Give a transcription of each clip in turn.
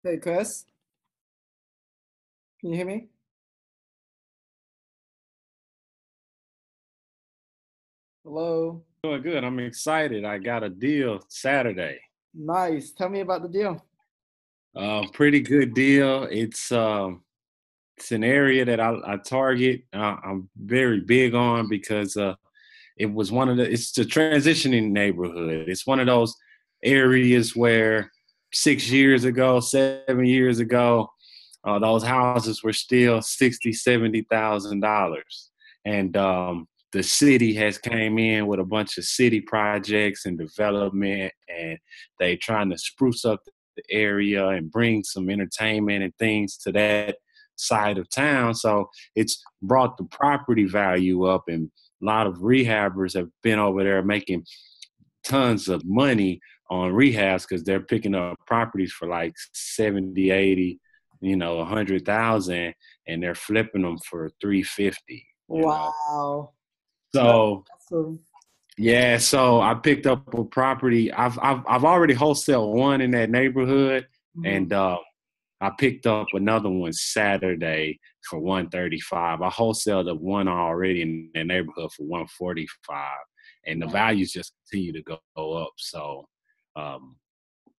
Hey, Chris, can you hear me? Hello. Doing good. I'm excited. I got a deal Saturday. Nice. Tell me about the deal. Pretty good deal. It's an area that I target. I'm very big on because it was one of the. It's the transitioning neighborhood. It's one of those areas where 6 years ago, 7 years ago, those houses were still 60, $70,000, and the city has came in with a bunch of city projects and development, and they trying to spruce up the area and bring some entertainment and things to that side of town. So it's brought the property value up, and a lot of rehabbers have been over there making tons of money on rehabs because they're picking up properties for like 70, 80, 100,000, and they're flipping them for 350. Wow. That's So awesome. yeah, so I picked up a property. I've already wholesale one in that neighborhood, Mhm. and I picked up another one Saturday for 135. I wholesaled the one already in that neighborhood for 145, and the Nice. values just continue to go up. So, um,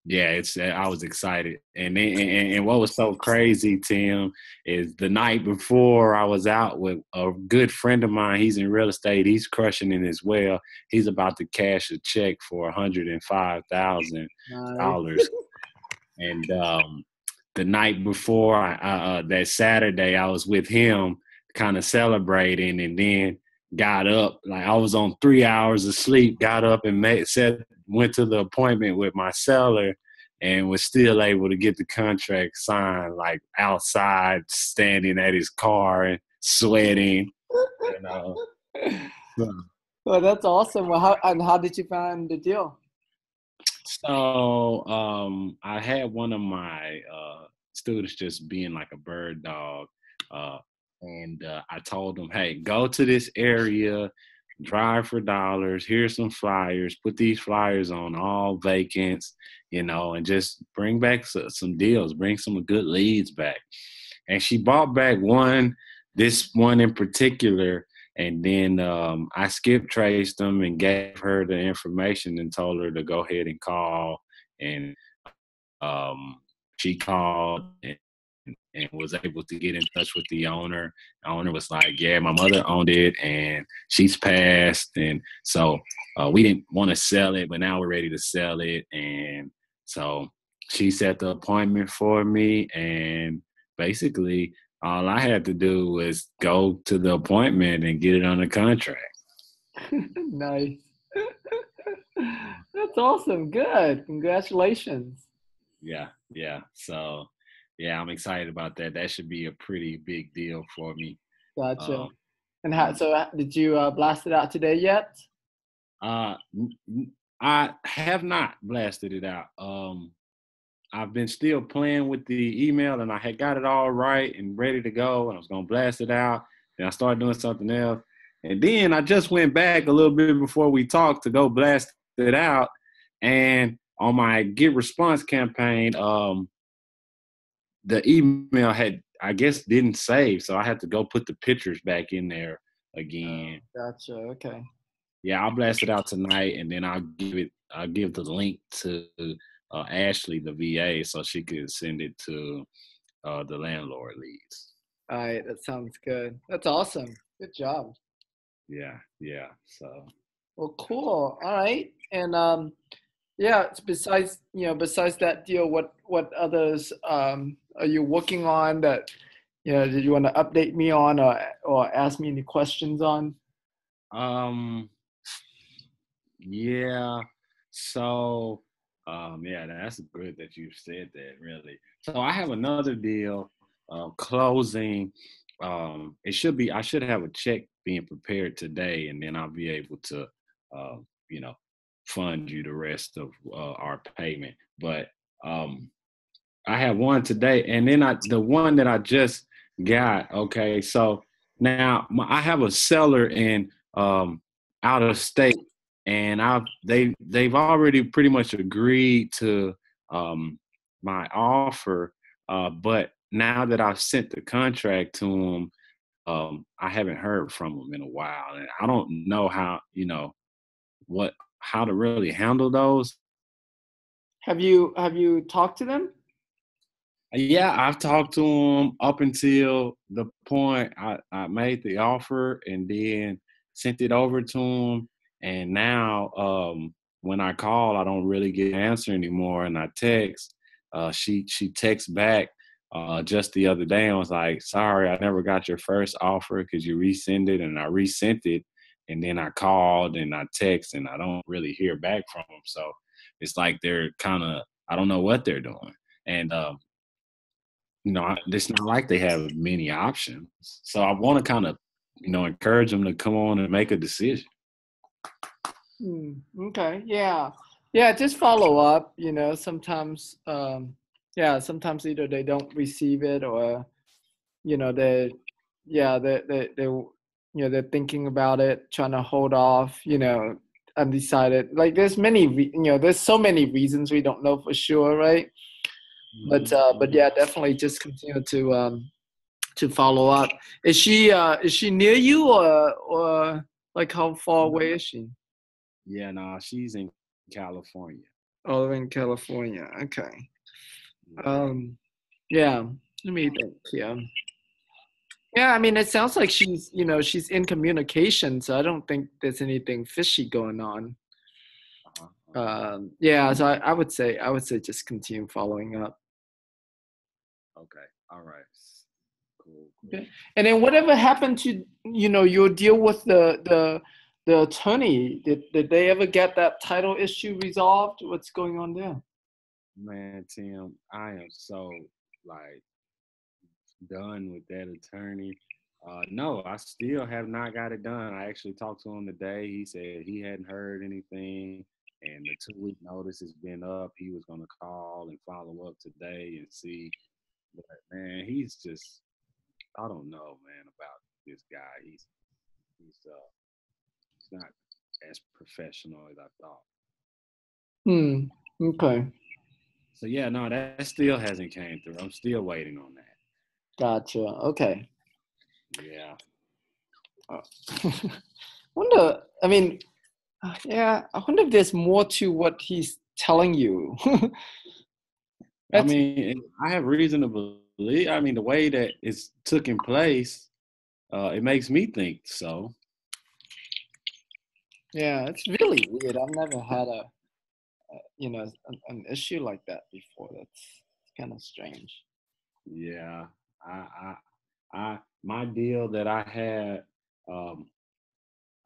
yeah, it's I was excited, and what was so crazy, Tim, is the night before I was out with a good friend of mine. He's in real estate. He's crushing it as well. He's about to cash a check for Nice. $105,000, and the night before that Saturday, I was with him, kind of celebrating, and then got up. Like I was on 3 hours of sleep. Got up and went to the appointment with my seller, and was still able to get the contract signed. Like outside, standing at his car and sweating. You know. Well, that's awesome. Well, how did you find the deal? So I had one of my students just being like a bird dog, uh, and I told him, "Hey, go to this area, drive for dollars. Here's some flyers. Put these flyers on all vacants, and just bring back some deals. Bring some good leads back." And she bought back this one in particular, and then I skip traced them and gave her the information and told her to go ahead and call. And um, she called and was able to get in touch with the owner. The owner was like, "Yeah, my mother owned it, and she's passed, and so we didn't want to sell it, but now we're ready to sell it." And so she set the appointment for me, and basically all I had to do was go to the appointment and get it under contract. Nice. That's awesome. Good. Congratulations. Yeah, yeah. So, yeah, I'm excited about that. That should be a pretty big deal for me. Gotcha. Um, And mm, did you blast it out today yet? uh, I have not blasted it out. I've been still playing with the email, and I had got it all right and ready to go, and I was gonna blast it out. Then I started doing something else, and then I just went back a little bit before we talked to go blast it out. And on my Get Response campaign, the email had, I guess, didn't save, so I had to go put the pictures back in there Oh, again. gotcha. Okay. Yeah, I'll blast it out tonight, and then I'll give the link to Ashley, the VA, so she could send it to the landlord leads. All right. That sounds good. That's awesome. Good job. Yeah, yeah. So Well, cool. All right. And yeah, besides that deal, what others are you working on that did you want to update me on or ask me any questions on? um yeah. So yeah, that's good that you said that, really. So I have another deal closing. I should have a check being prepared today, and then I'll be able to uh, you know fund you the rest of our payment. But um I have one today, and then the one that I just got. Okay, so now I have a seller in out of state, and they've already pretty much agreed to um, my offer. But now that I've sent the contract to him, I haven't heard from him in a while, and I don't know how, what how to really handle those. Have you talked to them? Yeah, I've talked to him up until the point I made the offer and then sent it over to him. And now, when I call, I don't really get an answer anymore. And I text. She texts back just the other day and was like, "Sorry, I never got your first offer. Could you resend it?" And I resent it. And then I called and I text, and I don't really hear back from them. So it's like they're kind of, I don't know what they're doing. And it's not like they have many options. So I want to kind of, encourage them to come on and make a decision. Okay. Yeah. Yeah. Just follow up. Sometimes, yeah, sometimes either they don't receive it or, they, yeah, they're thinking about it, trying to hold off, undecided. Like there's there's so many reasons we don't know for sure, right? But yeah, definitely just continue to follow up. Is she near you or like how far away is she? Yeah, no, she's in California. Oh, in California. Okay. Yeah. Um, yeah. Let me think. Yeah. Yeah. I mean, it sounds like she's in communication, so I don't think there's anything fishy going on. Uh-huh, uh-huh. Yeah. So I would say just continue following up. Okay. All right. Cool, cool. Okay. And then whatever happened to your deal with the attorney? Did they ever get that title issue resolved? What's going on there? Man, Tim, I am so like done with that attorney. No, I still have not got it done. I actually talked to him today. He said he hadn't heard anything, and the 2 week notice has been up. He was going to call and follow up today and see. But man, he's just, I don't know, man, about this guy. He's not as professional as I thought. Hmm. Okay. So yeah, no, that still hasn't came through. I'm still waiting on that. Gotcha. Okay. Yeah. Uh, wonder. I mean, yeah. I wonder if there's more to what he's telling you. I That's mean, I have reason to believe. I mean, the way that it's taking place, it makes me think so. Yeah. It's really weird. I've never had an issue like that before. That's kind of strange. Yeah. I, my deal that I had, um,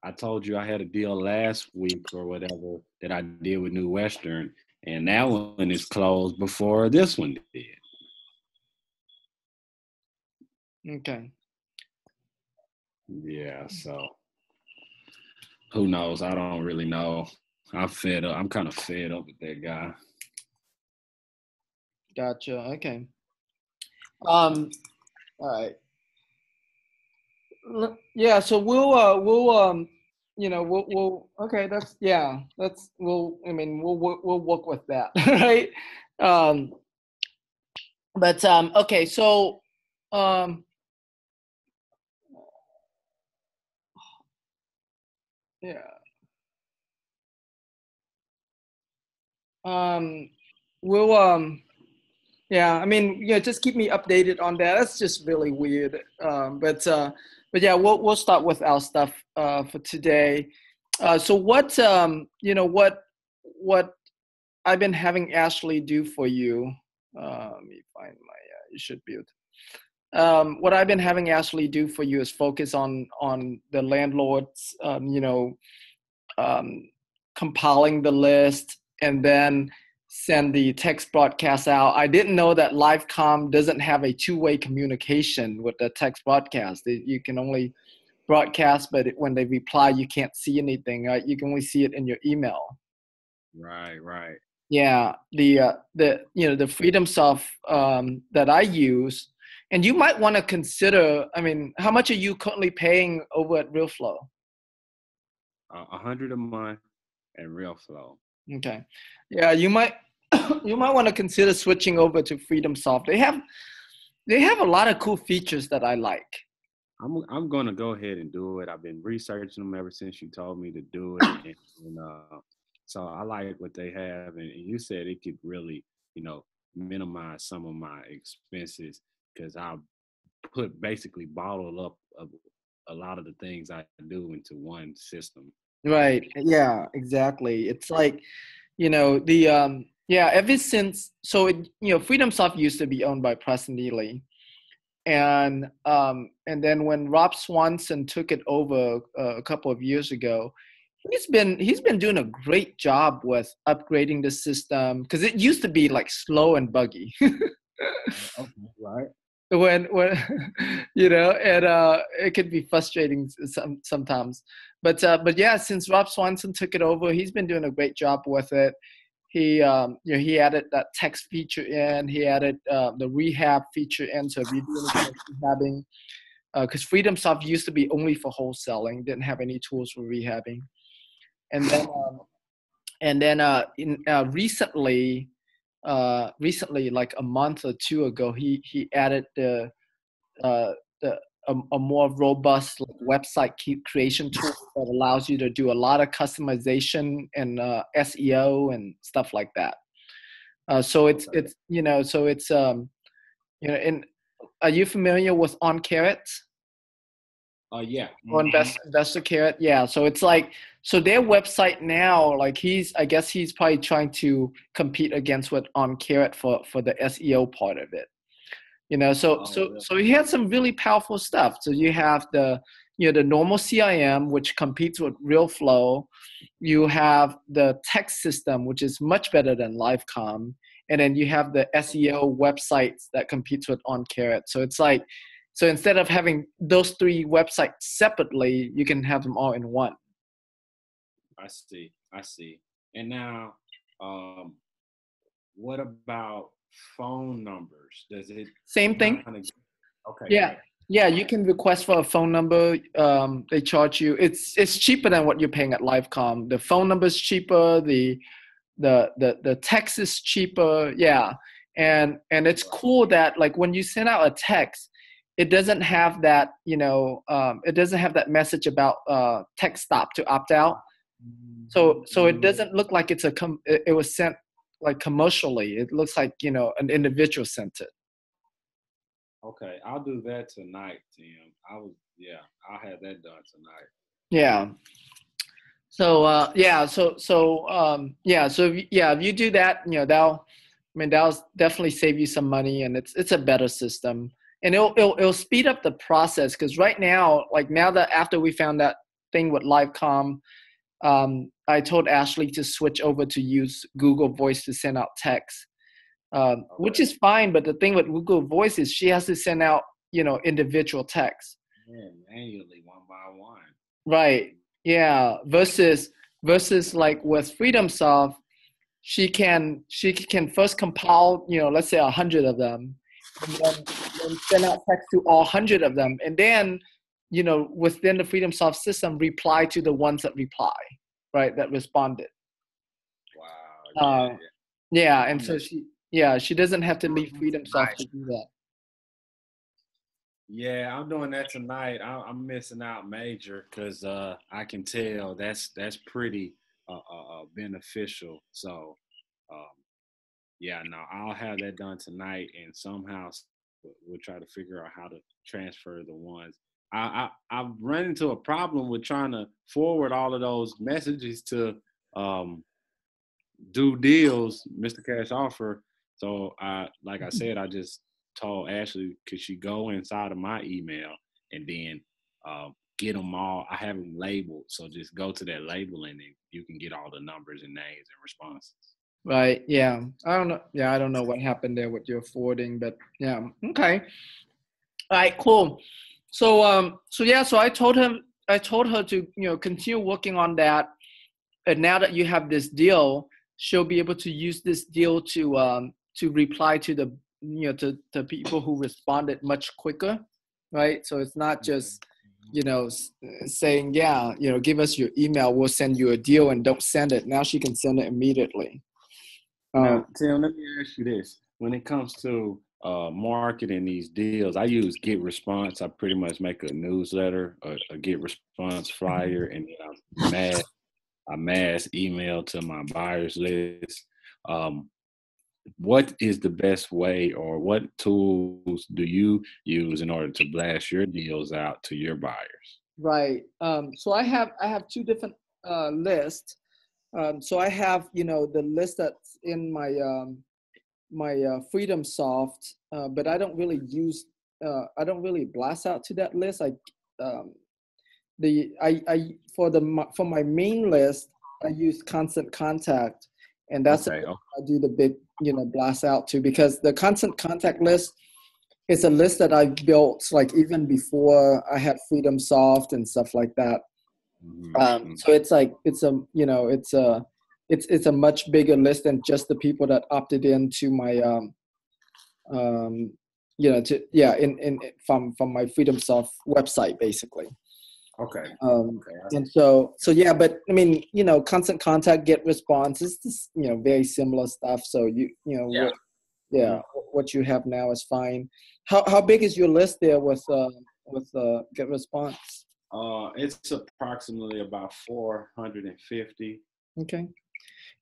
I told you I had a deal last week or whatever that I did with New Western, and that one is closed before this one did. Okay. Yeah. So who knows? I don't really know. I'm fed up. I'm kind of fed up with that guy. Gotcha. Okay. Um. All right. Yeah, so we'll okay, that's yeah, that's I mean we'll work with that. Right? um but okay, so um yeah, um we'll yeah, I mean, yeah, just keep me updated on that. That's just really weird. But yeah, we'll start with our stuff for today. So what I've been having Ashley do for you. Let me find my. You should be able to. What I've been having Ashley do for you is focus on the landlords. Um, compiling the list and then send the text broadcast out. I didn't know that Livecom doesn't have a two-way communication with the text broadcast. You can only broadcast, but when they reply, you can't see anything. Right? You can only see it in your email. Right, right. Yeah, the FreedomSoft that I use, and you might want to consider. I mean, how much are you currently paying over at RealFlow? 100 a month and real flow. Okay, yeah, you might you might want to consider switching over to FreedomSoft. They have a lot of cool features that I like. I'm gonna go ahead and do it. I've been researching them ever since you told me to do it, and so I like what they have. And you said it could really, minimize some of my expenses because I basically bottle up a lot of the things I do into one system. Right. Yeah, exactly. It's like, ever since, so FreedomSoft used to be owned by Preston Neely. And then when Rob Swanson took it over a couple of years ago, he's been doing a great job with upgrading the system because it used to be like slow and buggy. Okay, right. when and it could be frustrating sometimes. But yeah, since Rob Swanson took it over, he's been doing a great job with it. He added that text feature in. He added the rehab feature in. So if you do any kind of rehabbing, because FreedomSoft used to be only for wholesaling, didn't have any tools for rehabbing. And then recently, like a month or two ago, he added a more robust website creation tool that allows you to do a lot of customization and SEO and stuff like that. So it's and are you familiar with OnCarrot? Yeah. Or InvestorCarrot? Yeah. So it's like, so their website now, like I guess he's probably trying to compete against with OnCarrot for the SEO part of it. So he had some really powerful stuff. So you have the normal CIM, which competes with RealFlow. You have the text system, which is much better than Livecom. And then you have the SEO websites that competes with OnCarrot. So it's like, so instead of having those three websites separately, you can have them all in one. I see. And now, what about phone numbers? Does it same thing? Okay. Yeah, you can request for a phone number. They charge you. It's cheaper than what you're paying at Livecom. The phone number is cheaper. The text is cheaper. Yeah, and it's cool that like when you send out a text, it doesn't have that it doesn't have that message about text stop to opt out. So it doesn't look like it was sent like commercially. It looks like an individual sent it. Okay, I'll do that tonight, Tim. I'll have that done tonight. Yeah. So if you do that, that'll definitely save you some money, and it's a better system, and it'll speed up the process because right now, like now that after we found that thing with Livecom, I told Ashley to switch over to use Google Voice to send out text, which is fine. But the thing with Google Voice is she has to send out individual text. Yeah, manually one by one. Right. Yeah. Versus like with FreedomSoft, she can first compile, let's say 100 of them, and then send out text to all 100 of them, and then within the FreedomSoft system, reply to the ones that reply, right? That responded. Wow. Yeah. And so she doesn't have to leave FreedomSoft to do that. Yeah, I'm doing that tonight. I'm missing out major because I can tell that's pretty beneficial. So, I'll have that done tonight, and somehow we'll try to figure out how to transfer the ones. I've run into a problem with trying to forward all of those messages to do deals, Mr. Cash Offer. So like I said, I just told Ashley, could she go inside of my email and then get them all? I have them labeled, so just go to that labeling and you can get all the numbers and names and responses. Right. Yeah. I don't know. Yeah, I don't know what happened there with your forwarding, but yeah. Okay. All right. Cool. So I told her to continue working on that, and now that you have this deal, she'll be able to use this deal to reply to the to people who responded much quicker, right? So it's not just saying give us your email, we'll send you a deal, and don't send it. Now she can send it immediately. Now, Tim, let me ask you this. When it comes to marketing these deals, I use Get Response. I pretty much make a newsletter, a Get Response flyer, and then I mass email to my buyers list. Um, what is the best way, or what tools do you use in order to blast your deals out to your buyers? Right. So I have two different lists. So I have, the list that's in my Freedom Soft, but I don't really blast out to that list. Um, for my main list, I use Constant Contact, and that's the Okay. list I do the big, blast out to, because the Constant Contact list is a list that I built like even before I had Freedom Soft and stuff like that. So it's like it's a much bigger list than just the people that opted into my um, in from my Freedom Soft website basically. Okay. And so yeah, but I mean, Constant Contact, Get Response is just, very similar stuff. So Yeah. what you have now is fine. How big is your list there with Get Response? It's approximately about 450. Okay.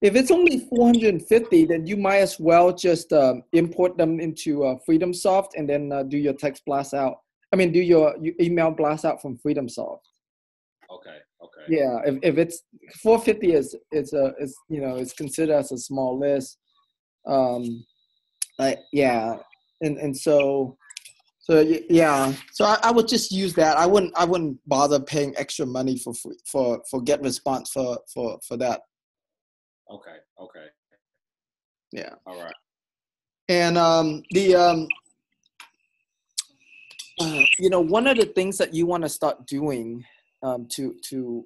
If it's only 450, then you might as well just import them into Freedom Soft and then do your text blast out. I mean, do your email blast out from Freedom Soft. Okay. Yeah, if it's 450 is it's considered as a small list. Yeah, and so yeah, so I would just use that. I wouldn't bother paying extra money for Get Response for that. Okay. Yeah. All right. And one of the things that you want to start doing to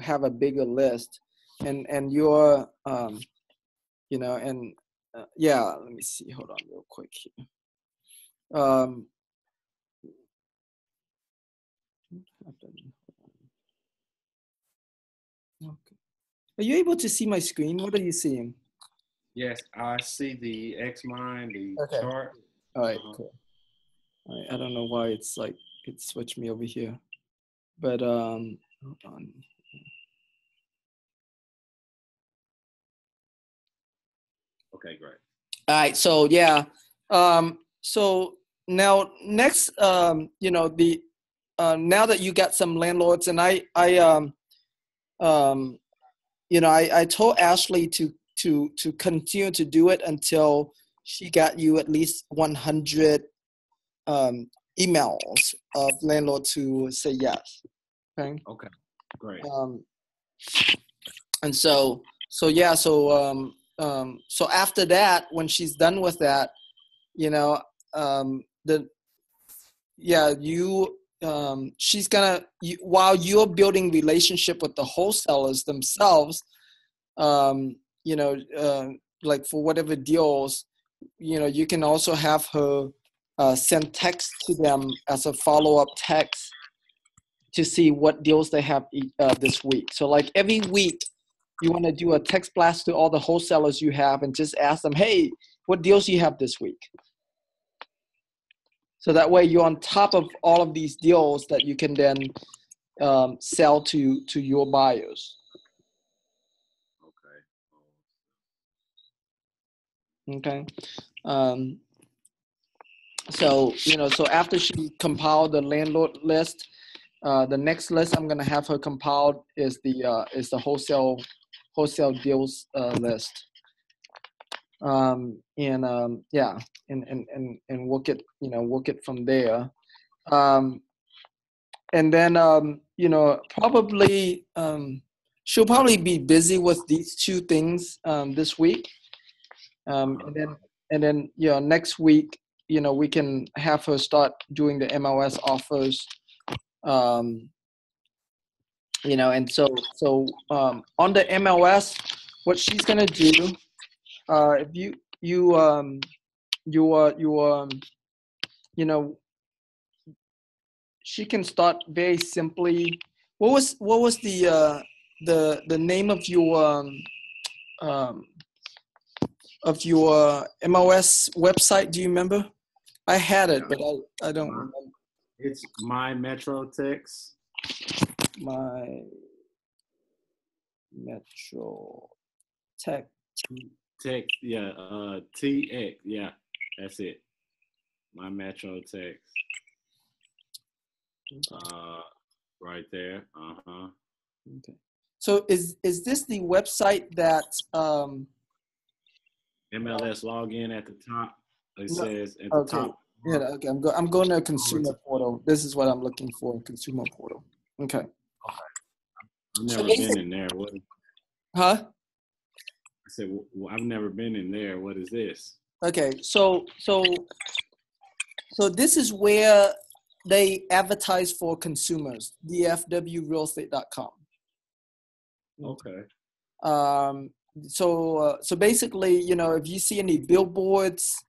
have a bigger list, and your yeah, let me see. Hold on, real quick here. Okay. Are you able to see my screen? What are you seeing? Yes, I see the Xmind, the Okay. chart. All right, cool. All right, I don't know why it switched me over here, but hold on. Okay, great. All right, so yeah, so now next, the now that you got some landlords, and I told Ashley to continue to do it until she got you at least 100 emails of landlords who say yes. Okay. Okay, great. And so yeah, so after that, when she's done with that, she's gonna, while you're building relationship with the wholesalers themselves, um, you know, like for whatever deals, you can also have her send text to them as a follow-up text to see what deals they have this week. So like every week, you want to do a text blast to all the wholesalers you have and just ask them, hey, what deals you have this week? So that way you're on top of all of these deals that you can then sell to your buyers. Okay. So after she compiled the landlord list, the next list I'm gonna have her compiled is the wholesale deals list. Yeah, and work it from there. And then probably she'll probably be busy with these two things this week. And then next week, we can have her start doing the MLS offers. And so on the MLS, what she's gonna do, if she can start very simply. What was the name of your of your MOS website? Do you remember? I had it, but I don't remember. It's My Metro Text. My Metro Tech. Text, yeah, TX, yeah, that's it. My Metro Text. Right there. Okay. So is this the website that MLS login at the top. It no, says at the okay. top. Yeah, okay. I'm going to consumer portal. This is what I'm looking for, consumer portal. Okay. I've never been in there. What? Huh? I said, well, I've never been in there. What is this? Okay. So this is where they advertise for consumers, dfwrealestate.com. Okay. So basically, you know, if you see any billboards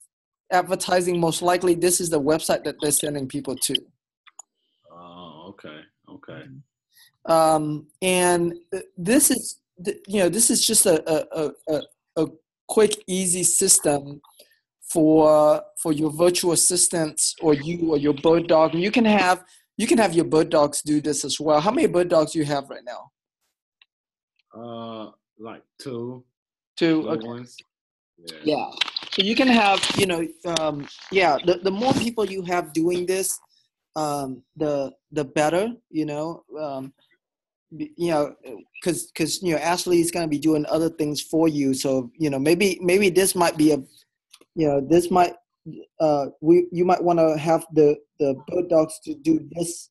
advertising, most likely this is the website that they're sending people to. Oh, okay. Okay. And this is, you know, this is just a quick, easy system for your virtual assistants or you or your bird dog. And you can have your bird dogs do this as well. How many bird dogs do you have right now? Like two. Okay. Ones. Yeah. So you can have, you know, the more people you have doing this, the better, you know, because you know Ashley is going to be doing other things for you. So you know maybe this might be this might you might want to have the bird dogs to do this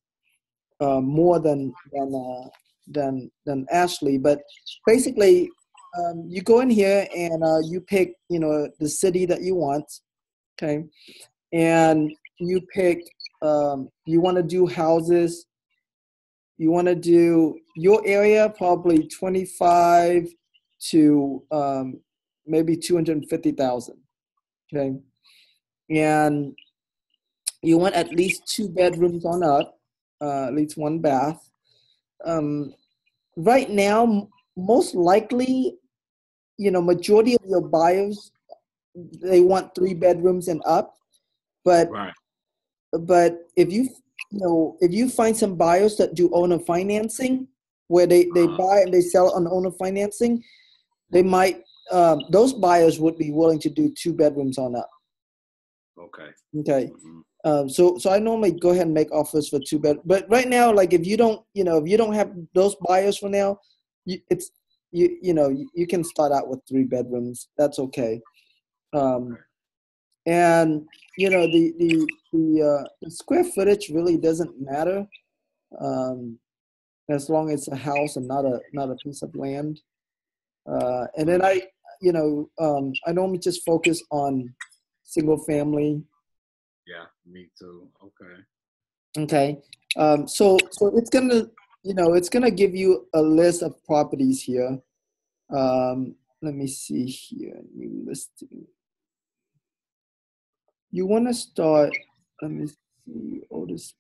more than Ashley. But basically, you go in here and you pick, you know, the city that you want, okay, and you pick you want to do houses. You want to do your area, probably 25 to maybe 250,000, okay, and you want at least 2 bedrooms on up, at least 1 bath. Right now, most likely, you know, majority of your buyers, they want 3 bedrooms and up. But right. But if you find some buyers that do owner financing, where they buy and they sell on owner financing, they might those buyers would be willing to do 2 bedrooms on up. Okay. Okay. So I normally go ahead and make offers for 2 bed, but right now, like if you don't have those buyers for now, you can start out with 3 bedrooms. That's okay. And you know the square footage really doesn't matter, as long as it's a house and not a piece of land. And then I normally just focus on single family. Yeah, me too. Okay. Okay. So it's gonna give you a list of properties here. Let me see here. New listing. You want to start. Let me see. Otis.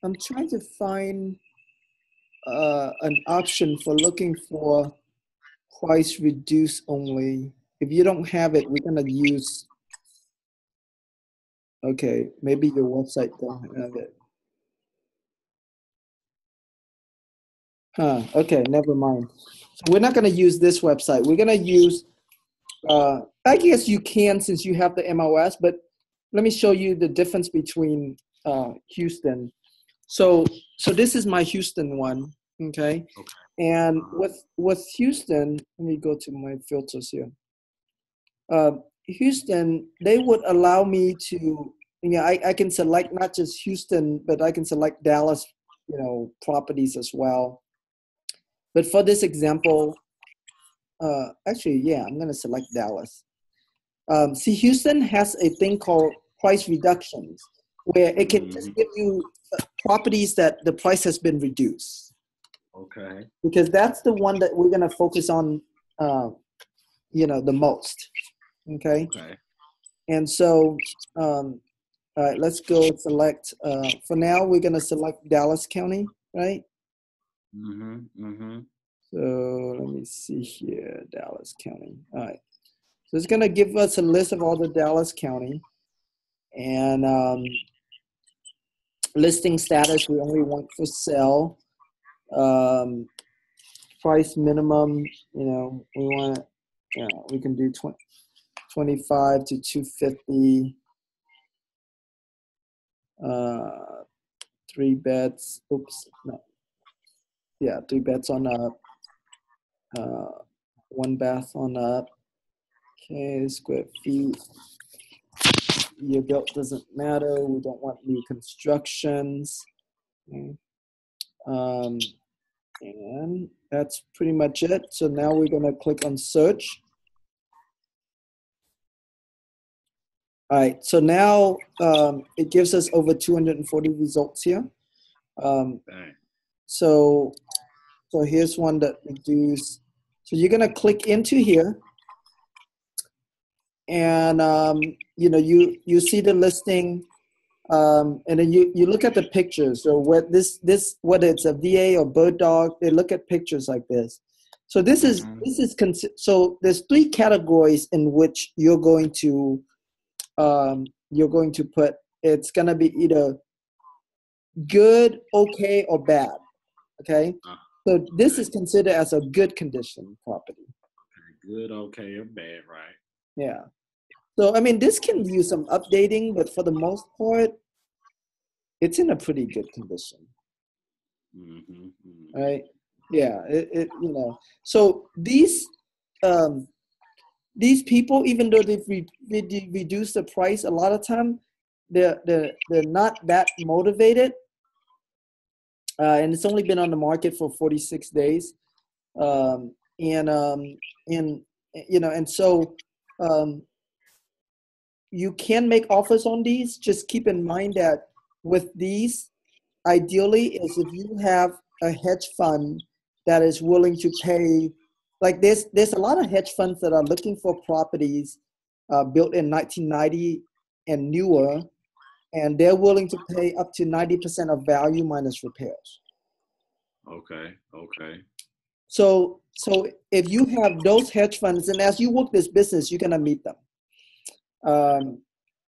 I'm trying to find an option for looking for price reduce only. If you don't have it, we're gonna use. Okay, maybe your website don't have it. Huh? Okay, never mind. So we're not gonna use this website. We're gonna use. I guess you can since you have the MOS, but let me show you the difference between Houston. So this is my Houston one, okay? And with Houston, let me go to my filters here. Houston, they would allow me to, I can select not just Houston, but I can select Dallas, properties as well. But for this example, actually, yeah, I'm going to select Dallas. See, Houston has a thing called price reductions, where it can just give you properties that the price has been reduced. Okay. Because that's the one that we're going to focus on, the most. Okay. Okay. And so All right, let's go select. For now, we're gonna select Dallas County, right? So let me see here, Dallas County. All right. So it's gonna give us a list of all the Dallas County, and listing status we only want for sale. Price minimum, we want, we can do 25 to 250. 3 beds. Oops, no. Yeah, 3 beds on up. 1 bath on up. Okay, square feet. Year built doesn't matter. We don't want new constructions. Okay. And that's pretty much it. So now we're gonna click on search. All right, so now it gives us over 240 results here. So here's one that reduce. So you're gonna click into here, and you see the listing, and then you look at the pictures. So what whether it's a VA or bird dog, they look at pictures like this. So so there's 3 categories in which you're going to put. It's gonna be either good, okay, or bad. Okay, so this is considered as a good condition property. Good, okay, or bad, right? Yeah. So I mean, this can use some updating, but for the most part, it's in a pretty good condition. Right? Yeah. So these people, even though they've reduced the price, a lot of time they're not that motivated. And it's only been on the market for 46 days. And so you can make offers on these. Just keep in mind that with these, ideally, is if you have a hedge fund that is willing to pay, like there's a lot of hedge funds that are looking for properties built in 1990 and newer, and they're willing to pay up to 90% of value minus repairs. Okay. So if you have those hedge funds, and as you work this business, you're gonna meet them.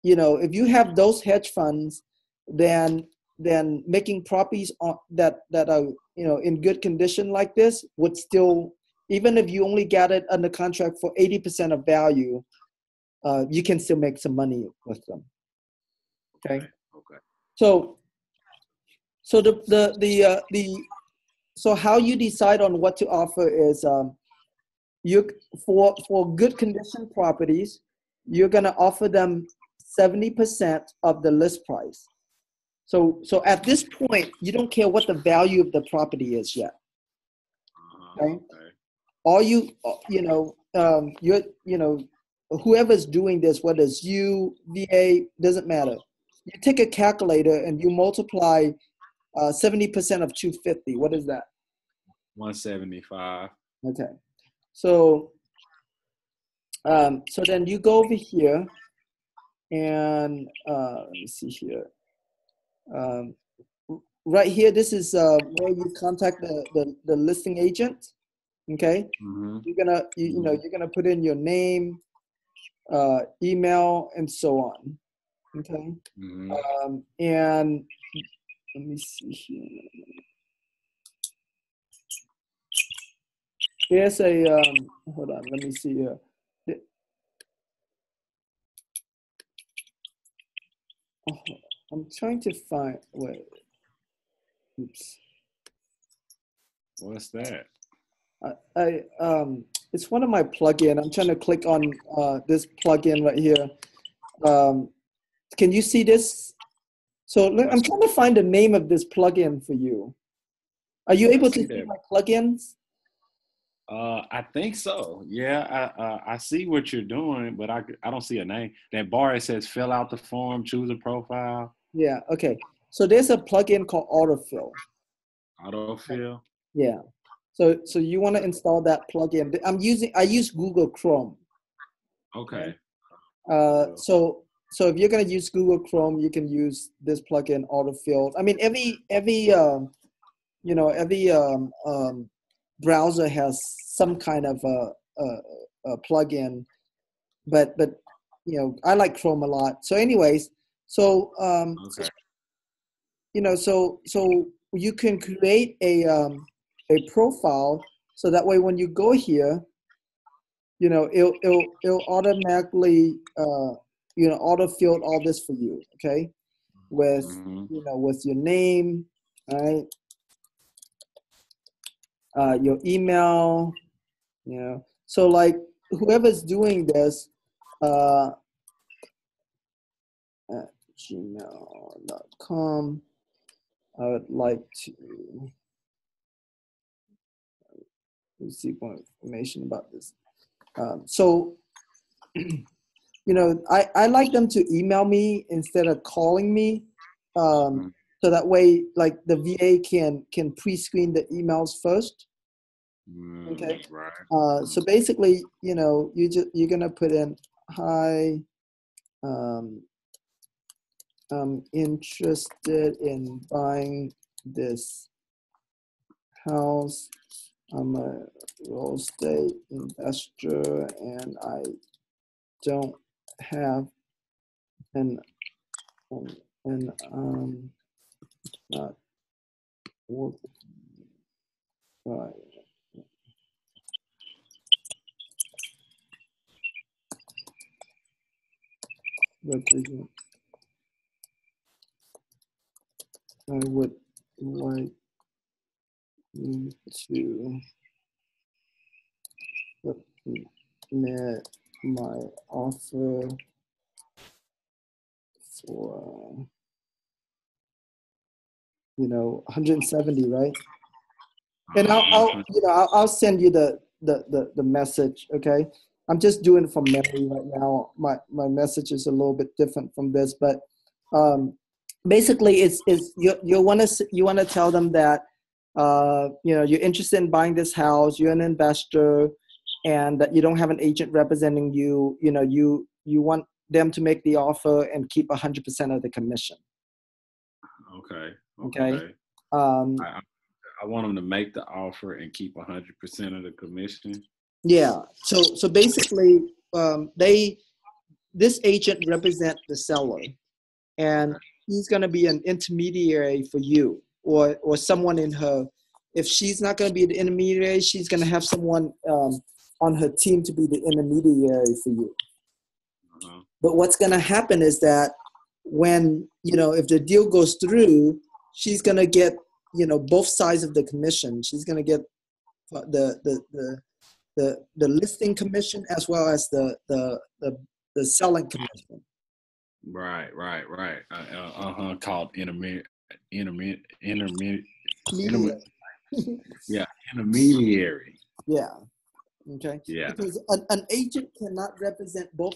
If you have those hedge funds, then making properties that are in good condition like this would still, even if you only got it under contract for 80% of value, you can still make some money with them. Okay. So so how you decide on what to offer is for good condition properties, you're gonna offer them 70% of the list price. So at this point, you don't care what the value of the property is yet. Okay. All whoever's doing this, whether it's you, VA, doesn't matter. You take a calculator and you multiply 70% of 250. What is that? 175. Okay. So then you go over here and let me see here. Right here, this is where you contact the listing agent. Okay. You're gonna put in your name, email, and so on. Okay. And let me see here. There's a hold on. Let me see here. I'm trying to find. Wait. Oops. What's that? It's one of my plugin. I'm trying to click on this plugin right here. Can you see this? So I'm trying to find the name of this plugin for you. Are you able to see my plugins? I think so. Yeah, I see what you're doing, but I don't see a name. That bar, it says fill out the form, choose a profile. Yeah. Okay. So there's a plugin called Autofill. Autofill. Yeah. So you want to install that plugin. I use Google Chrome. Okay. So so if you're going to use Google Chrome, you can use this plugin autofill. I mean, every browser has some kind of a plugin, but I like Chrome a lot. So anyways, so Okay. so you can create a profile, so that way when you go here, it'll automatically autofill all this for you, okay, with Mm-hmm. with your name, all right, your email, so like whoever's doing this, uh at gmail.com, I would like to receive more information about this. So I like them to email me instead of calling me, Mm-hmm. so that way, like, the VA can pre-screen the emails first. Okay. Right. So basically, you're gonna put in, hi, um, I'm interested in buying this house. I'm a real estate investor and I don't have an not work right. Represent. I would like you to submit my offer for 170, right? And I'll you know I'll send you the message. Okay, I'm just doing it from memory right now. My message is a little bit different from this, but um, basically it's you want to tell them that you're interested in buying this house. You're an investor, and that you don't have an agent representing you. You want them to make the offer and keep 100% of the commission. Okay. Okay. Okay. Um, I want them to make the offer and keep 100% of the commission. Yeah. So basically, this agent represent the seller, and Okay. he's going to be an intermediary for you, or someone in her. If she's not going to be the intermediary, she's going to have someone on her team to be the intermediary for you. Uh-huh. But what's going to happen is that when if the deal goes through, she's going to get both sides of the commission. She's going to get the listing commission as well as the selling commission. Right. Called intermediate. Median. Yeah, intermediary. Yeah. Okay. Yeah. Because an agent cannot represent both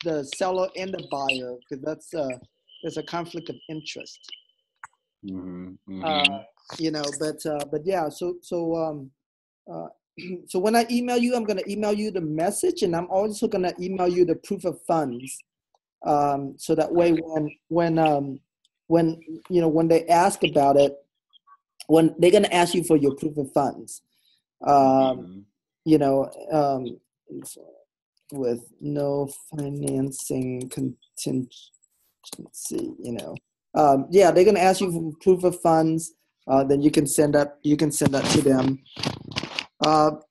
the seller and the buyer, because there's a conflict of interest. Mm-hmm. Uh, Mm-hmm. but yeah. Uh, so when I email you, I'm gonna email you the message, and I'm also gonna email you the proof of funds. So that way, when they ask about it, when they're gonna ask you for your proof of funds, um, Mm-hmm. you know, um, with no financing contingency, yeah, they're gonna ask you for proof of funds. Then you can send that to them. But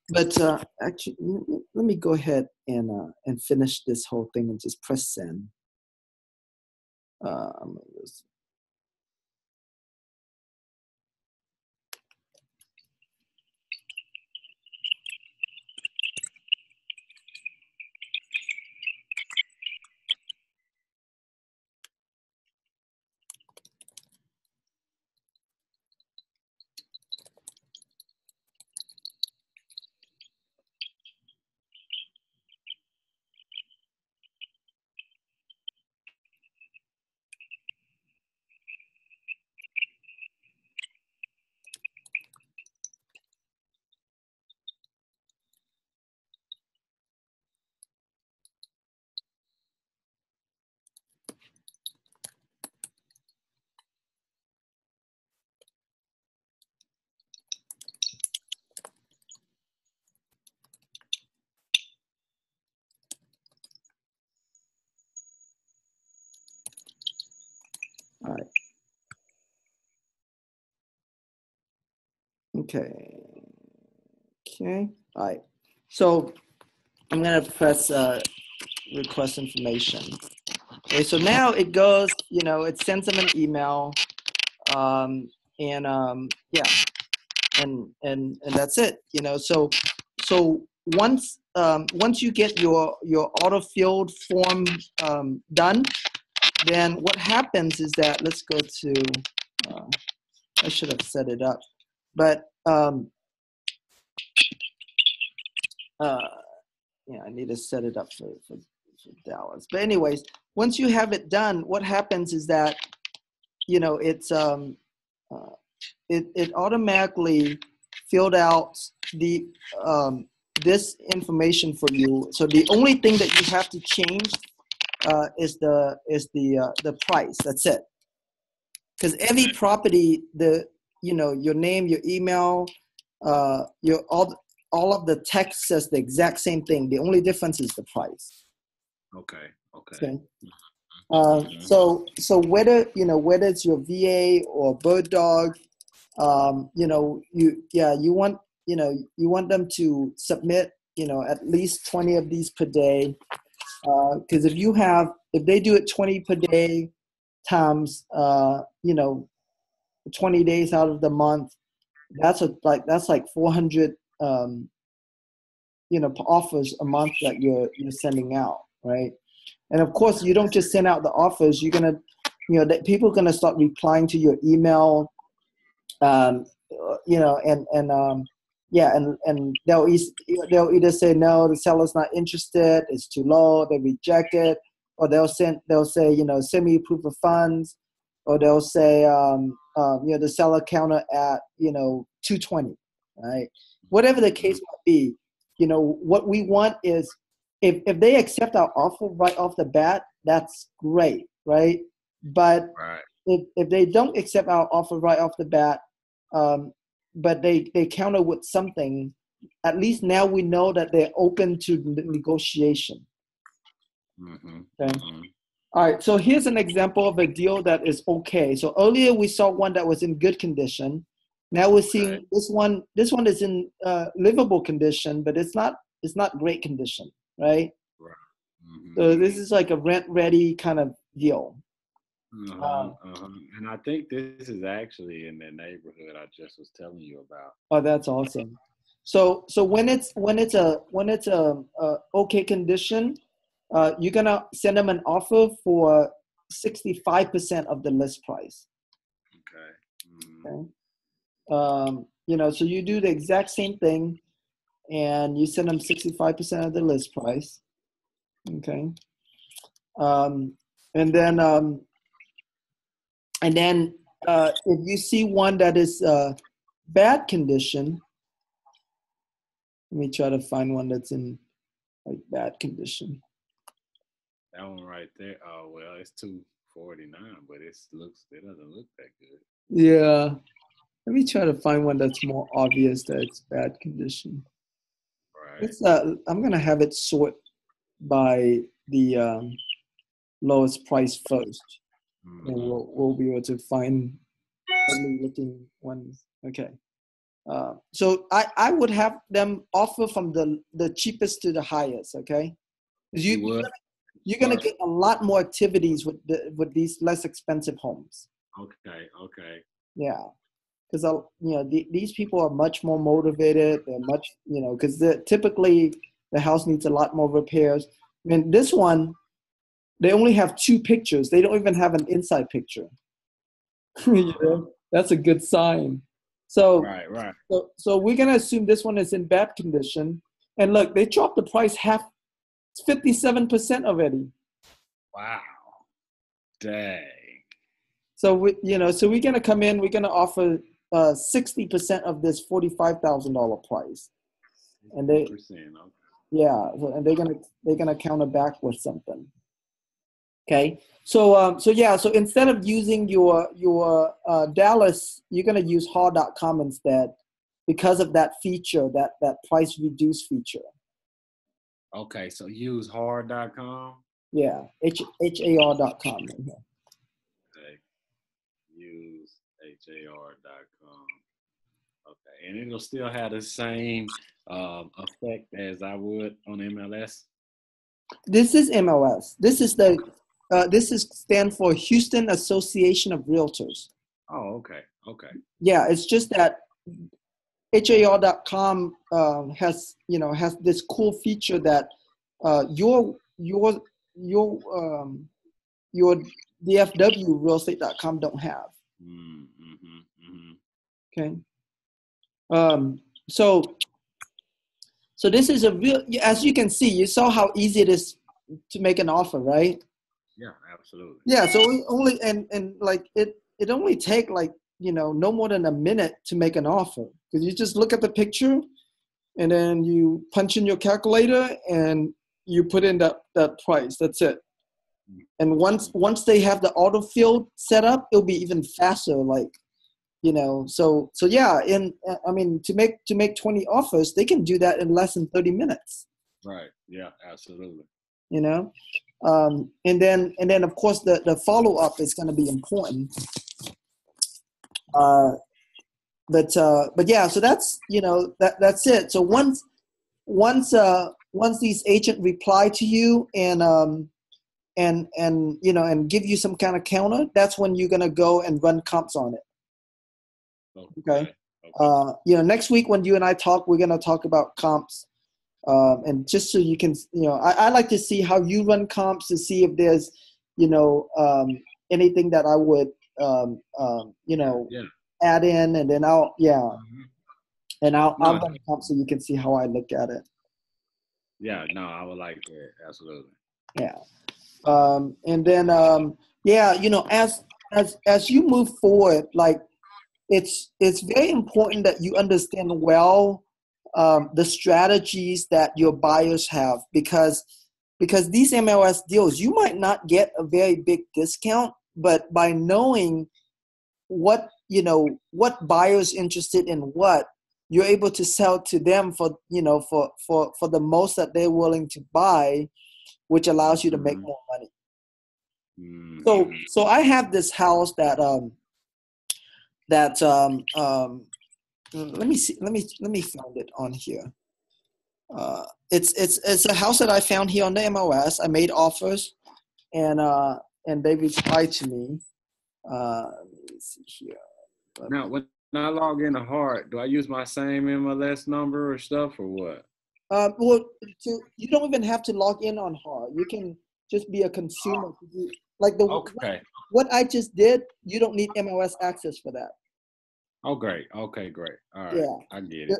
actually, let me go ahead and finish this whole thing and just press send. I'm gonna just Okay. Okay. All right. So I'm gonna press request information. Okay. So now it goes. It sends them an email. And yeah, and that's it. So once you get your auto-filled form done, then what happens is that, let's go to, I should have set it up, but yeah, I need to set it up for Dallas. But anyways, once you have it done, what happens is that it's it automatically filled out the this information for you. So the only thing that you have to change is the price. That's it. Because every property, your name, your email, your all of the text says the exact same thing. The only difference is the price. Okay. Okay. So whether it's your VA or bird dog, you want them to submit at least 20 of these per day, because if they do it 20 per day times 20 days out of the month, that's like 400 offers a month that you're sending out, right? And of course, you don't just send out the offers. You're gonna, that people are gonna start replying to your email, and they'll either say no, the seller's not interested, it's too low, they reject it, or they'll say send me proof of funds, or they'll say the seller counter at 220, right? Whatever the case might be, what we want is, if they accept our offer right off the bat, that's great, right? But if they don't accept our offer right off the bat, but they counter with something, at least now we know that they're open to negotiation. Okay. All right, so here's an example of a deal that is okay. So earlier we saw one that was in good condition. Now we're seeing this one. This one is in livable condition, but it's not great condition, right? So this is like a rent-ready kind of deal. And I think this is actually in the neighborhood I just was telling you about. Oh, that's awesome. So when it's a okay condition, you're gonna send them an offer for 65% of the list price. Okay. So you do the exact same thing, and you send them 65% of the list price. Okay. And then if you see one that is bad condition, let me try to find one that's in like bad condition. That one right there. Oh well, it's 249, but it doesn't look that good. Yeah. Let me try to find one that's more obvious that it's bad condition. Right. I'm gonna have it sort by the lowest price first, and we'll be able to find ugly looking ones. Okay. So I would have them offer from the cheapest to the highest. Okay. You're gonna get a lot more activities with these less expensive homes. Okay. Yeah. Because these people are much more motivated. They're much, because typically the house needs a lot more repairs. I mean, this one, they only have 2 pictures. They don't even have an inside picture. That's a good sign. So, right. So we're gonna assume this one is in bad condition. And look, they dropped the price half. It's 57% already. Wow. Dang. So we're gonna come in. We're gonna offer 60% of this $45,000 price, and they, and they're gonna counter back with something. Okay, so instead of using your Dallas, you're gonna use Har.com instead, because of that feature, that price reduce feature. Okay, so use Har.com. Yeah, HAR.com. Okay, use HAR.com. Okay, and it'll still have the same effect as I would on MLS. This is MLS. This is stand for Houston Association of Realtors. Oh, okay, okay. Yeah, it's just that HAR.com has this cool feature that your DFW realestate.com don't have. Okay. So this is a real, as you can see, you saw how easy it is to make an offer, right? Yeah, absolutely. Yeah. So we only, and like it only take like, no more than a minute to make an offer, because you just look at the picture and then you punch in your calculator and you put in that price. That's it. And once they have the autofill set up, it'll be even faster. Like, so yeah. And I mean, to make 20 offers, they can do that in less than 30 minutes. Right. Yeah. Absolutely. And then of course the follow up is going to be important. But yeah, so that's that's it. So once these agents reply to you and give you some kind of counter, that's when you're gonna go and run comps on it. Okay. Next week when you and I talk, we're gonna talk about comps, and just so you can, I like to see how you run comps to see if there's, anything that I would, add in, and then I'll run comps so you can see how I look at it. Yeah, no, I would like that. Absolutely. Yeah. And then, as you move forward, like it's very important that you understand well the strategies that your buyers have, because these MLS deals, you might not get a very big discount, but by knowing what buyers interested in what, you're able to sell to them for the most that they're willing to buy, which allows you to make more money. So I have this house that let me find it on here. It's a house that I found here on the MLS. I made offers, and they replied to me. Let me see here. Now, when I log into Hard, do I use my same MLS number or stuff, or what? Well, you don't even have to log in on Hard. You can just be a consumer. Like what I just did, you don't need MLS access for that. Oh, great. Okay, great. All right. Yeah. I get it.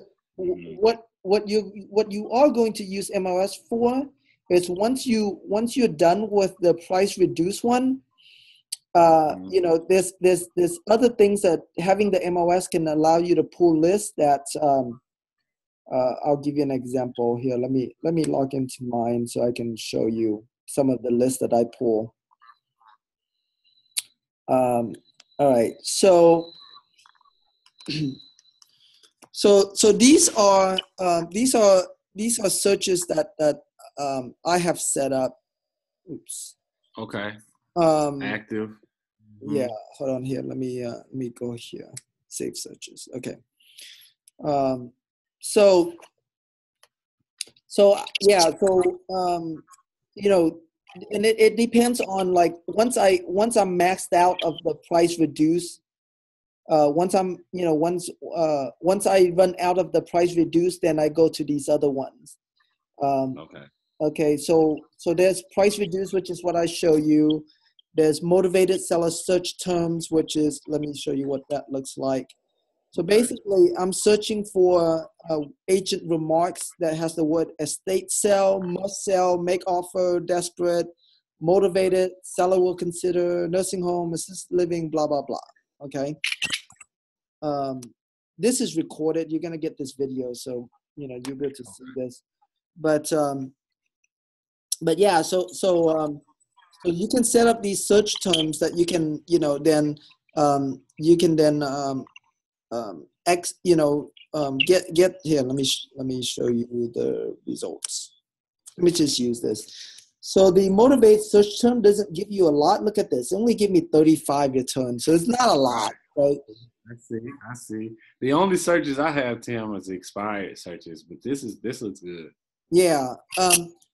What you are going to use MLS for is once you're done with the price reduced one, there's other things that having the MLS can allow you to pull lists that I'll give you an example here. Let me log into mine so I can show you some of the lists that I pull. All right, so these are searches that I have set up. Oops. Okay. Active. Yeah, hold on here. Let me go here. Save searches. Okay. And it depends on, like, once I'm maxed out of the price reduced, once I run out of the price reduced, then I go to these other ones. Okay. So there's price reduced, which is what I show you. There's motivated seller search terms, which is, let me show you what that looks like. So basically, I'm searching for agent remarks that has the word estate sell, must sell, make offer, desperate, motivated, seller will consider, nursing home, assisted living, blah, blah, blah. Okay. This is recorded. You're going to get this video, so, you'll be able to see this. But yeah, so you can set up these search terms that you can, then you can then get here. Let me show you the results. Let me just use this. So the motivate search term doesn't give you a lot. Look at this. It only give me 35 returns, so it's not a lot, right? I see. I see. The only searches I have, Tim, is expired searches, but this looks good. Yeah.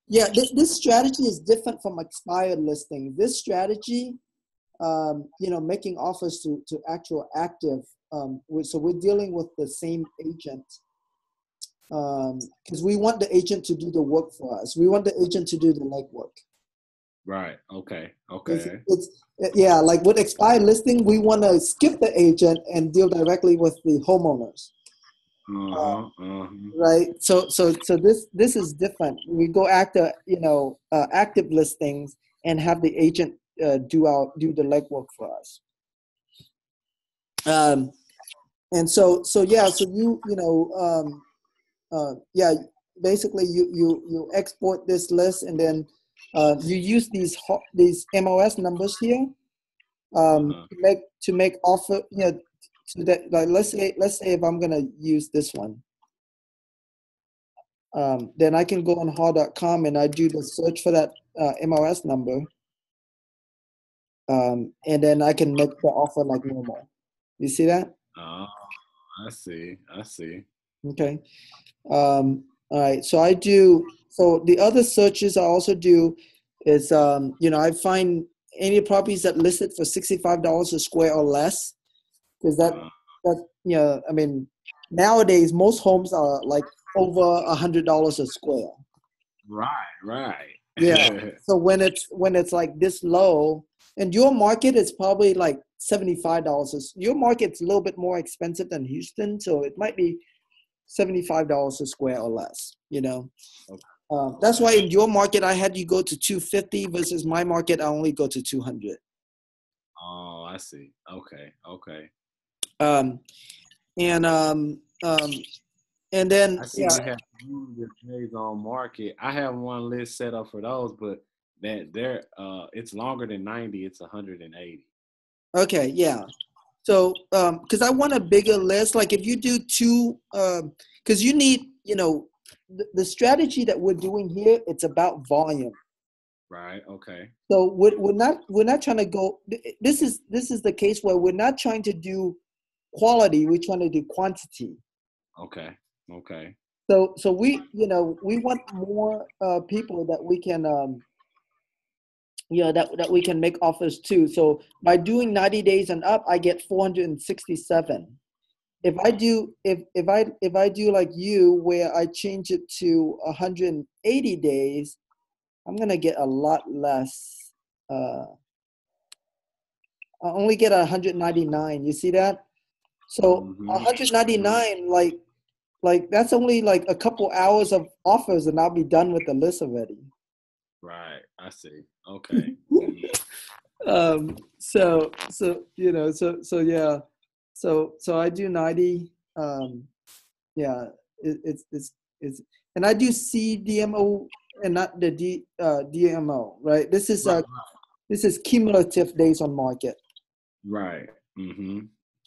Yeah. This strategy is different from expired listing. This strategy, making offers to actual active. So we're dealing with the same agent because we want the agent to do the work for us. We want the agent to do the legwork. Right. Okay. It's, Okay. it's yeah, like with expired listing, we want to skip the agent and deal directly with the homeowners. Uh-huh. Uh-huh. Right. So this is different. We go after active listings and have the agent do the legwork for us. And so yeah, so yeah, basically you export this list and then you use these MOS numbers here Uh-huh. to make offer, so that, like, let's say if I'm gonna use this one, then I can go on Hall.com and I do the search for that MOS number, and then I can make the offer like normal. You see that? Oh, I see. I see. Okay. All right. So I do. So the other searches I also do is, I find any properties that listed for $65 a square or less, because Uh, I mean, nowadays most homes are like over $100 a square. right. Right. Yeah. So when it's like this low, and your market is probably like $75. Your market's a little bit more expensive than Houston, so it might be $75 a square or less. That's why Okay. in your market I had you go to 250 versus my market I only go to 200. Oh, I see. Okay. Okay. Um, and um, um, and then I see yeah. you have your trades on market. I have one list set up for those, but it's longer than 90, it's 180. Okay, yeah. So, because I want a bigger list, like if you do two, because you need, the strategy that we're doing here, it's about volume. Right. Okay. So we're not trying to go. This is the case where we're not trying to do quality. We're trying to do quantity. Okay. Okay. So we want more people that we can that we can make offers to. So by doing 90 days and up, I get 467. If I do like you, where I change it to 180 days, I'm gonna get a lot less. I only get 199. You see that? So Mm-hmm. 199, like that's only like a couple hours of offers, and I'll be done with the list already. Right. I see. Okay. So yeah, so I do 90. Yeah, it's and I do CDMO and not the DMO, right? Right. This is cumulative days on market. Right. Mm-hmm.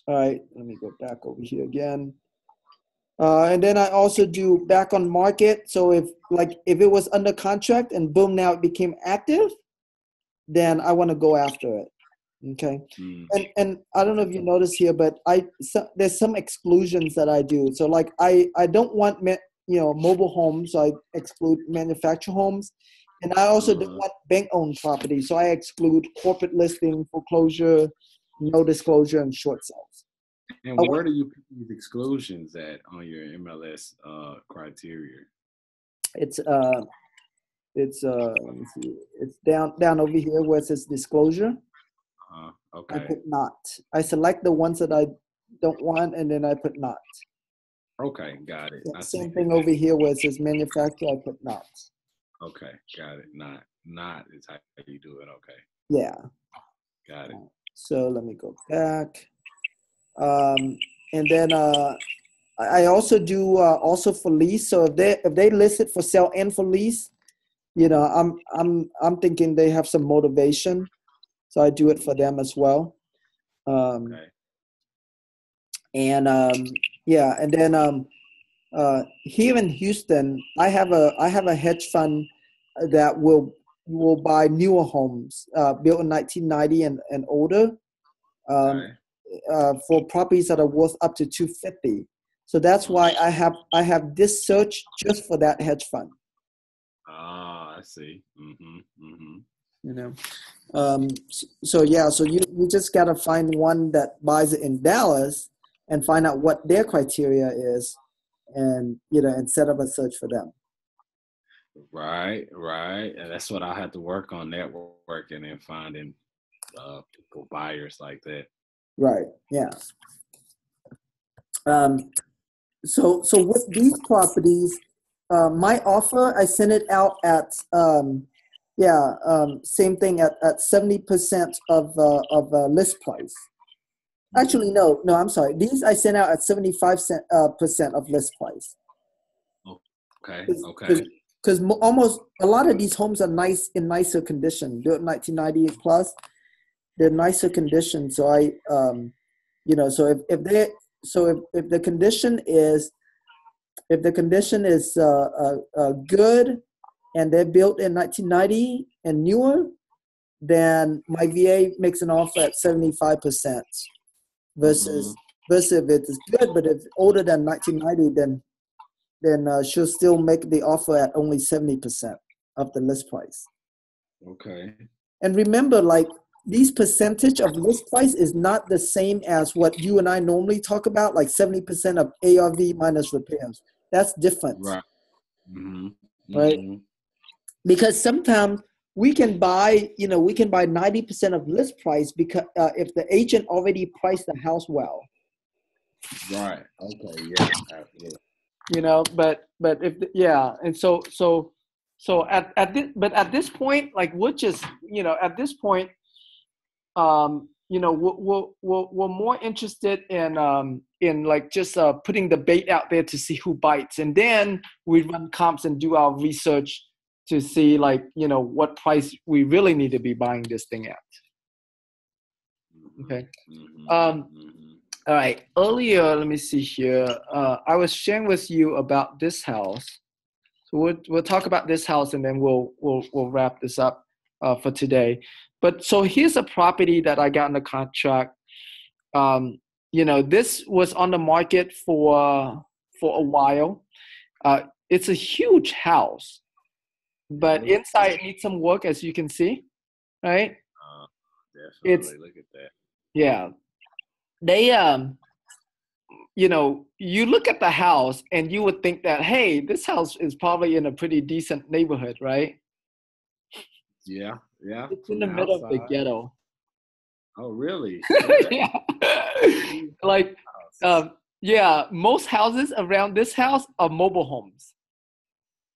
All right, let me go back over here again. And then I also do back on market. So if it was under contract and boom, now it became active, then I want to go after it. Okay. Mm. And I don't know if you notice here, but there's some exclusions that I do. So like I don't want mobile homes, so I exclude manufactured homes, and I also don't want bank-owned property, so I exclude corporate listing, foreclosure, no disclosure, and short sales. And where do you put these exclusions at on your MLS criteria? It's let me see, it's down over here where it says disclosure. I Okay. put not. I select the ones that I don't want, and then I put not. Okay, got it. I see. Same thing over here where it says manufacturer, I put not. Okay, got it. Not is how you do it. Okay, Yeah. got it. So let me go back. And then I also do also for lease. So if they list it for sale and for lease, I'm thinking they have some motivation. So I do it for them as well. Okay. And yeah, and then here in Houston, I have a hedge fund that will buy newer homes built in 1990 and older. Okay. for properties that are worth up to 250. So that's why I have this search just for that hedge fund. Ah, I see. You know, so you just gotta find one that buys it in Dallas and find out what their criteria is, and and set up a search for them. Right. And that's what I had to work on, networking and finding people, buyers like that. Right. Yeah. So with these properties, my offer, I sent it out at same thing at 70% of list price. Actually, no, I'm sorry. These I sent out at 75% of list price. Okay. Because almost a lot of these homes are in nicer condition, built 1990 plus. They're nicer condition. So if the condition is good and they're built in 1990 and newer, then my VA makes an offer at 75% versus if it is good, but if it's older than 1990, then she'll still make the offer at only 70% of the list price. Okay. And remember, like, these percentage of list price is not the same as what you and I normally talk about, like 70% of ARV minus repairs. That's different. Right. Right? Because sometimes we can buy 90% of list price because if the agent already priced the house well. Right. Okay. Yeah. Absolutely. But if and so at this point, like, we're just at this point, we're more interested in like just putting the bait out there to see who bites, and then we run comps and do our research to see, like, what price we really need to be buying this thing at. Okay. All right. Earlier, let me see here. I was sharing with you about this house. So we'll talk about this house, and then we'll wrap this up for today. But so here's a property that I got in the contract. This was on the market for a while. It's a huge house, but inside it needs some work, as you can see, right? Definitely. Look at that. Yeah. They you look at the house and you would think that, hey, this house is probably in a pretty decent neighborhood, right? Yeah. It's in the middle of the ghetto. Oh, really? Yeah. Like, most houses around this house are mobile homes.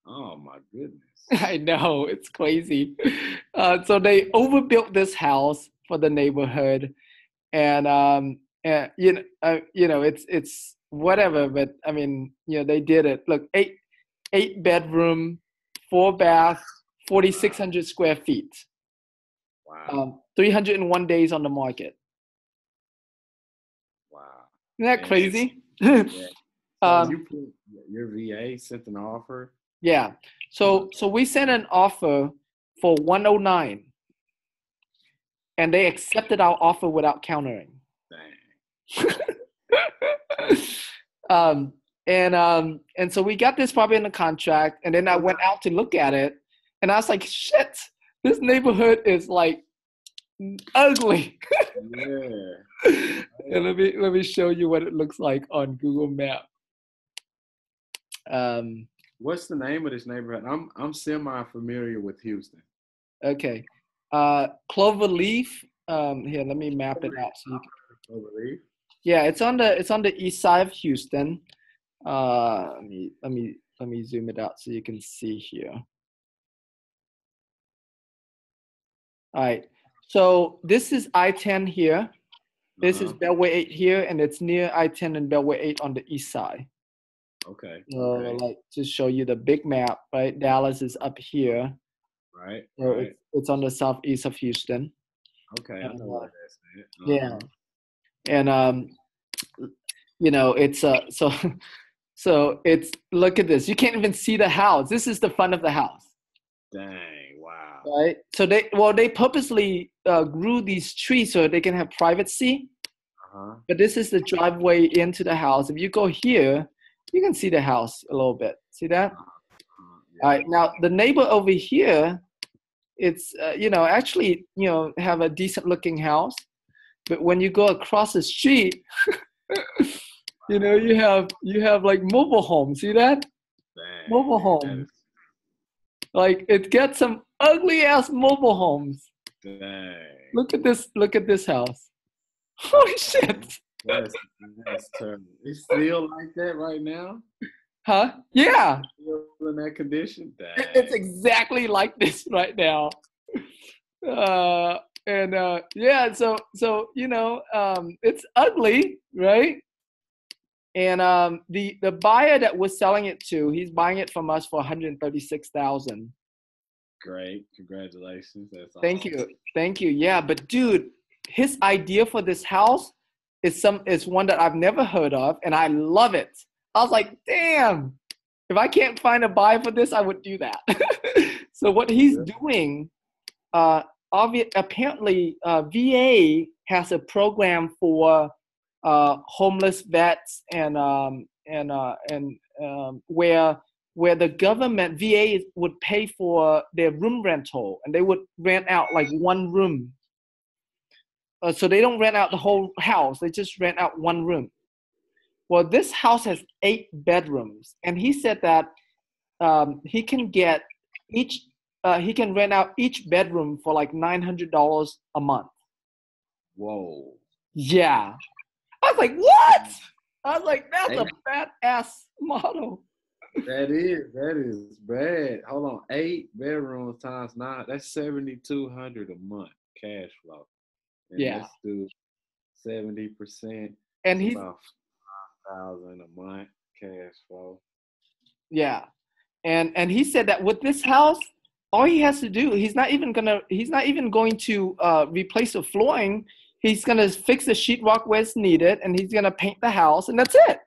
Oh my goodness. I know, it's crazy. So they overbuilt this house for the neighborhood, and it's whatever, but I mean, they did it. Look, eight bedroom, 4 bath, 4,600 square feet. Wow. 301 days on the market. Wow. Isn't that crazy? Yeah. So you put your VA sent an offer? Yeah. So we sent an offer for 109, and they accepted our offer without countering. Dang. And so we got this property in the contract, and then I went out to look at it, and I was like, shit, this neighborhood is like ugly. Yeah. And let me show you what it looks like on Google Maps. What's the name of this neighborhood? I'm semi-familiar with Houston. Okay. Cloverleaf. Here, let me map it out so you can. Cloverleaf? Yeah, it's on the east side of Houston. Let me zoom it out so you can see here. All right. So this is I-10 here. This is Beltway 8 here, and it's near I-10 and Beltway 8 on the east side. Okay. Like, to show you the big map, right? Dallas is up here. Right. So it's on the southeast of Houston. Okay, I know where that's at. Yeah. And it's so it's, look at this. You can't even see the house. This is the front of the house. Dang, wow. Right. So they purposely grew these trees so they can have privacy. Uh-huh. but this is the driveway into the house. If you go here, you can see the house a little bit. See that? All Yeah. right. Now the neighbor over here, it's actually have a decent looking house, but when you go across the street, you have like mobile homes. See that? Mobile Dang, that homes. is Like it gets some ugly ass mobile homes. dang. Look at this. Look at this house. Holy shit. That's terrible. It's still like that right now? Huh? Yeah. Still in that condition? It's Dang. exactly like this right now. Yeah, it's ugly, right? And the buyer that we're selling it to, he's buying it from us for 136,000. Great. Congratulations. That's Thank awesome. you. Thank you. Yeah, but dude, his idea for this house is one that I've never heard of, and I love it. I was like, damn, if I can't find a buyer for this, I would do that. So what he's doing, apparently, VA has a program for homeless vets and where the government VA would pay for their room rental, and they would rent out like one room. So they don't rent out the whole house; they just rent out one room. Well, this house has 8 bedrooms, and he said that he can get each he can rent out each bedroom for like $900 a month. Whoa. Yeah, I was like, what? I was like, that's Hey. a badass model. That is bad. Hold on, 8 bedrooms times 9. That's 7,200 a month cash flow. And Yeah. let's do 70%. And It's he's about 5,000 a month cash flow. yeah, and he said that with this house, all he has to do, he's not even going to replace the flooring. He's gonna fix the sheetrock where it's needed, and he's gonna paint the house, and that's it.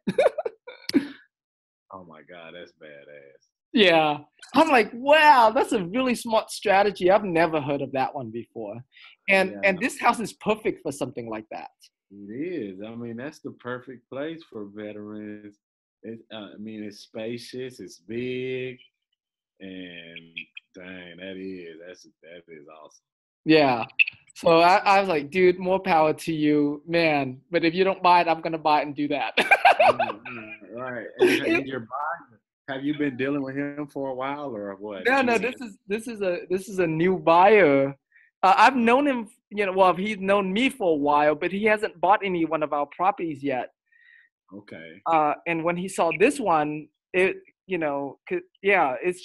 Oh my God, that's badass. Yeah. I'm like, wow, that's a really smart strategy. I've never heard of that one before. And Yeah. and this house is perfect for something like that. It is. I mean, that's the perfect place for veterans. It's spacious, it's big, and dang, that is awesome. Yeah. So I was like, dude, more power to you, man. But if you don't buy it, I'm gonna buy it and do that. Right. And your buyer, have you been dealing with him for a while or what? No. This is a new buyer. I've known him, well, he's known me for a while, but he hasn't bought any one of our properties yet. Okay. And when he saw this one, it's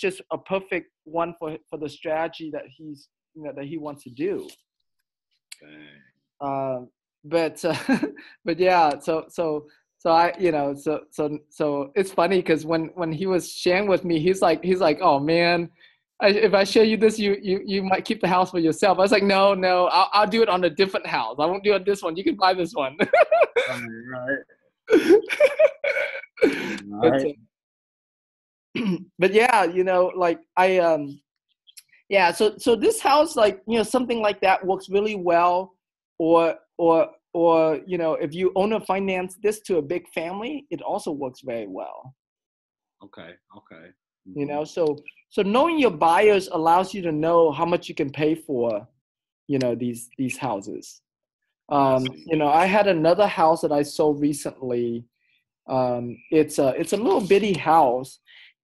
just a perfect one for the strategy that that he wants to do. Dang. But but yeah, so it's funny because when he was sharing with me, he's like, oh man, if I show you this, you might keep the house for yourself. I was like, no, I'll do it on a different house. I won't do it on this one. You can buy this one. Right. Right. But yeah, like so this house, like, something like that works really well, or if you owner finance this to a big family, it also works very well. Okay. Mm-hmm. So knowing your buyers allows you to know how much you can pay for, these houses. I had another house that I sold recently. It's a little bitty house,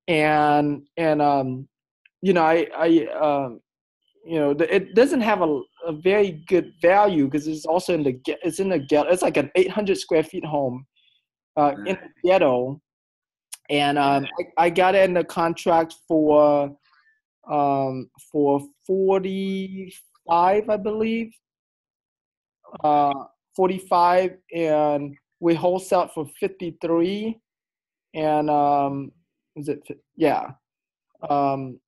and it doesn't have a very good value because it's also in the ghetto. It's like an 800 square feet home in the ghetto, and I got it in the contract for 45, I believe. 45, and we wholesale for 53, and is it? Yeah. We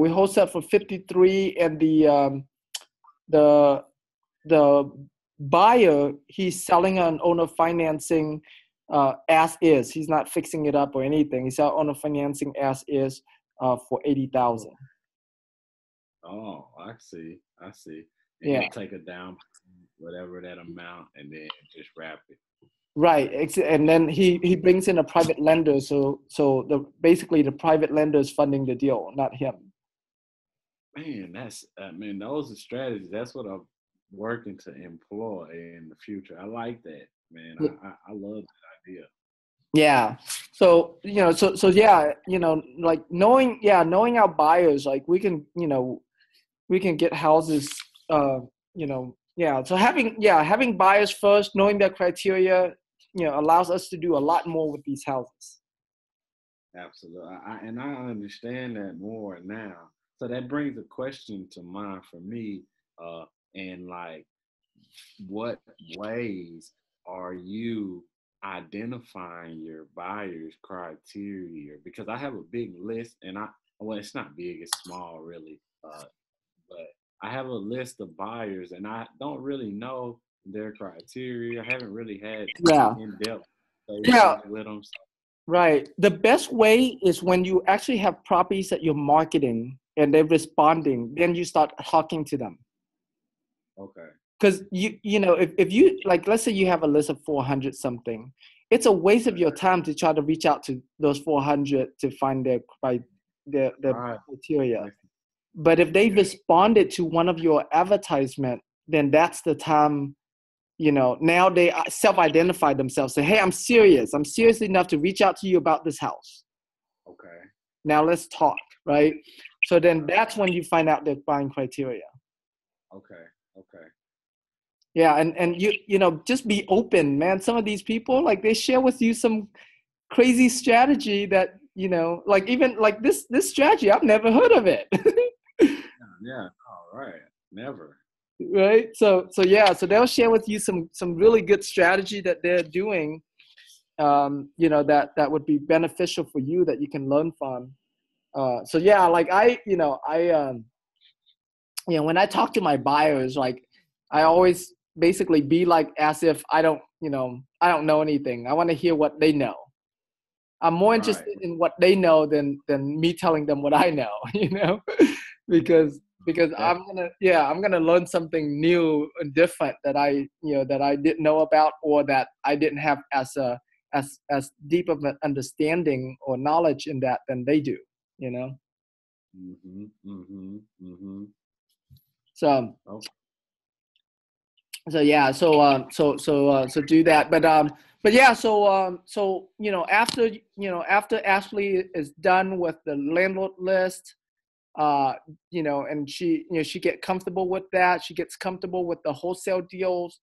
wholesale for 53, and the buyer, he's selling on owner financing as is. He's not fixing it up or anything. He's selling owner financing as is for 80,000. Oh, I see. And Yeah. you'll take a down whatever that amount, and then just wrap it. Right. And then he brings in a private lender. So basically the private lender is funding the deal, not him. Man, those are strategies. That's what I'm working to employ in the future. I like that, man. I love that idea. Yeah. So, yeah, like knowing our buyers, like we can get houses, yeah. So having buyers first, knowing their criteria, allows us to do a lot more with these houses. Absolutely. I understand that more now. So that brings a question to mind for me. And like, what ways are you identifying your buyer's criteria? Because I have a big list, and well, it's not big, it's small, really. But I have a list of buyers, and I don't really know their criteria. I haven't really had Yeah. in-depth Yeah. with them. Right. The best way is when you actually have properties that you're marketing and they're responding, then you start talking to them. Okay. Because if you, like, let's say you have a list of 400 something, it's a waste of your time to try to reach out to those 400 to find their criteria. But if they responded to one of your advertisement, then that's the time. Now they self-identify themselves, say, hey, I'm serious enough to reach out to you about this house. Okay. Now let's talk, right? So then that's when you find out their buying criteria. Okay. Yeah, and just be open, man. Some of these people, like, they share with you some crazy strategy that, like, even like this strategy, I've never heard of it. Yeah. All right. Never. Right. So they'll share with you some really good strategy that they're doing, that would be beneficial for you, that you can learn from. So yeah, like when I talk to my buyers, like, I always basically be like as if I don't know anything. I want to hear what they know. I'm more interested in what they know than me telling them what I know, because I'm gonna learn something new and different that I didn't know about, or that I didn't have as deep of an understanding or knowledge in that than they do, So. Okay. So yeah, so do that, but yeah, so after Ashley is done with the landlord list, and she get comfortable with that, she gets comfortable with the wholesale deals.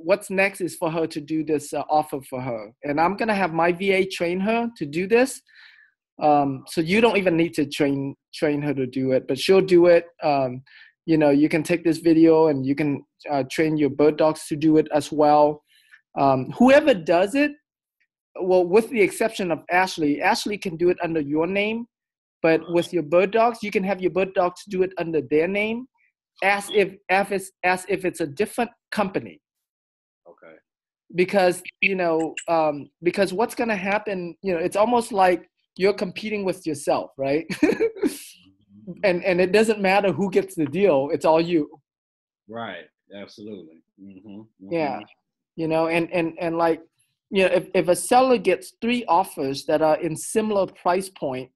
What's next is for her to do this offer for her, and I'm gonna have my VA train her to do this. So you don't even need to train her to do it, but she'll do it. You can take this video and you can train your bird dogs to do it as well. Whoever does it, well, with the exception of Ashley can do it under your name, but with your bird dogs, you can have your bird dogs do it under their name, as if it's a different company. Okay. Because because what's gonna happen, it's almost like you're competing with yourself, right? and it doesn't matter who gets the deal, it's all you. Right. Absolutely. Yeah. And like, if a seller gets 3 offers that are in similar price point,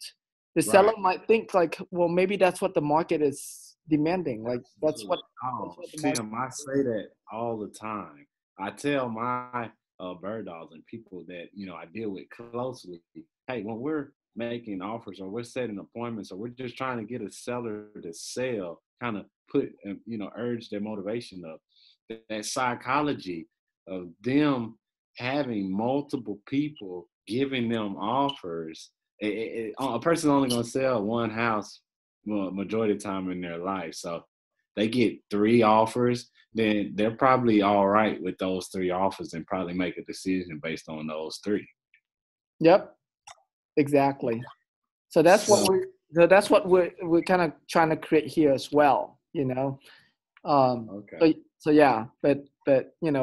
the seller might think like, well, maybe that's what the market is demanding. Like, that's what Tim, I say that all the time. I tell my bird dogs and people that I deal with closely, hey, when we're making offers or we're setting appointments or we're just trying to get a seller to sell, kind of put urge their motivation up, that psychology of them having multiple people giving them offers. A person's only going to sell one house majority of the time in their life. So they get 3 offers, then they're probably all right with those 3 offers and probably make a decision based on those 3. Yep, exactly. So that's what we're kind of trying to create here as well, Okay. So yeah, but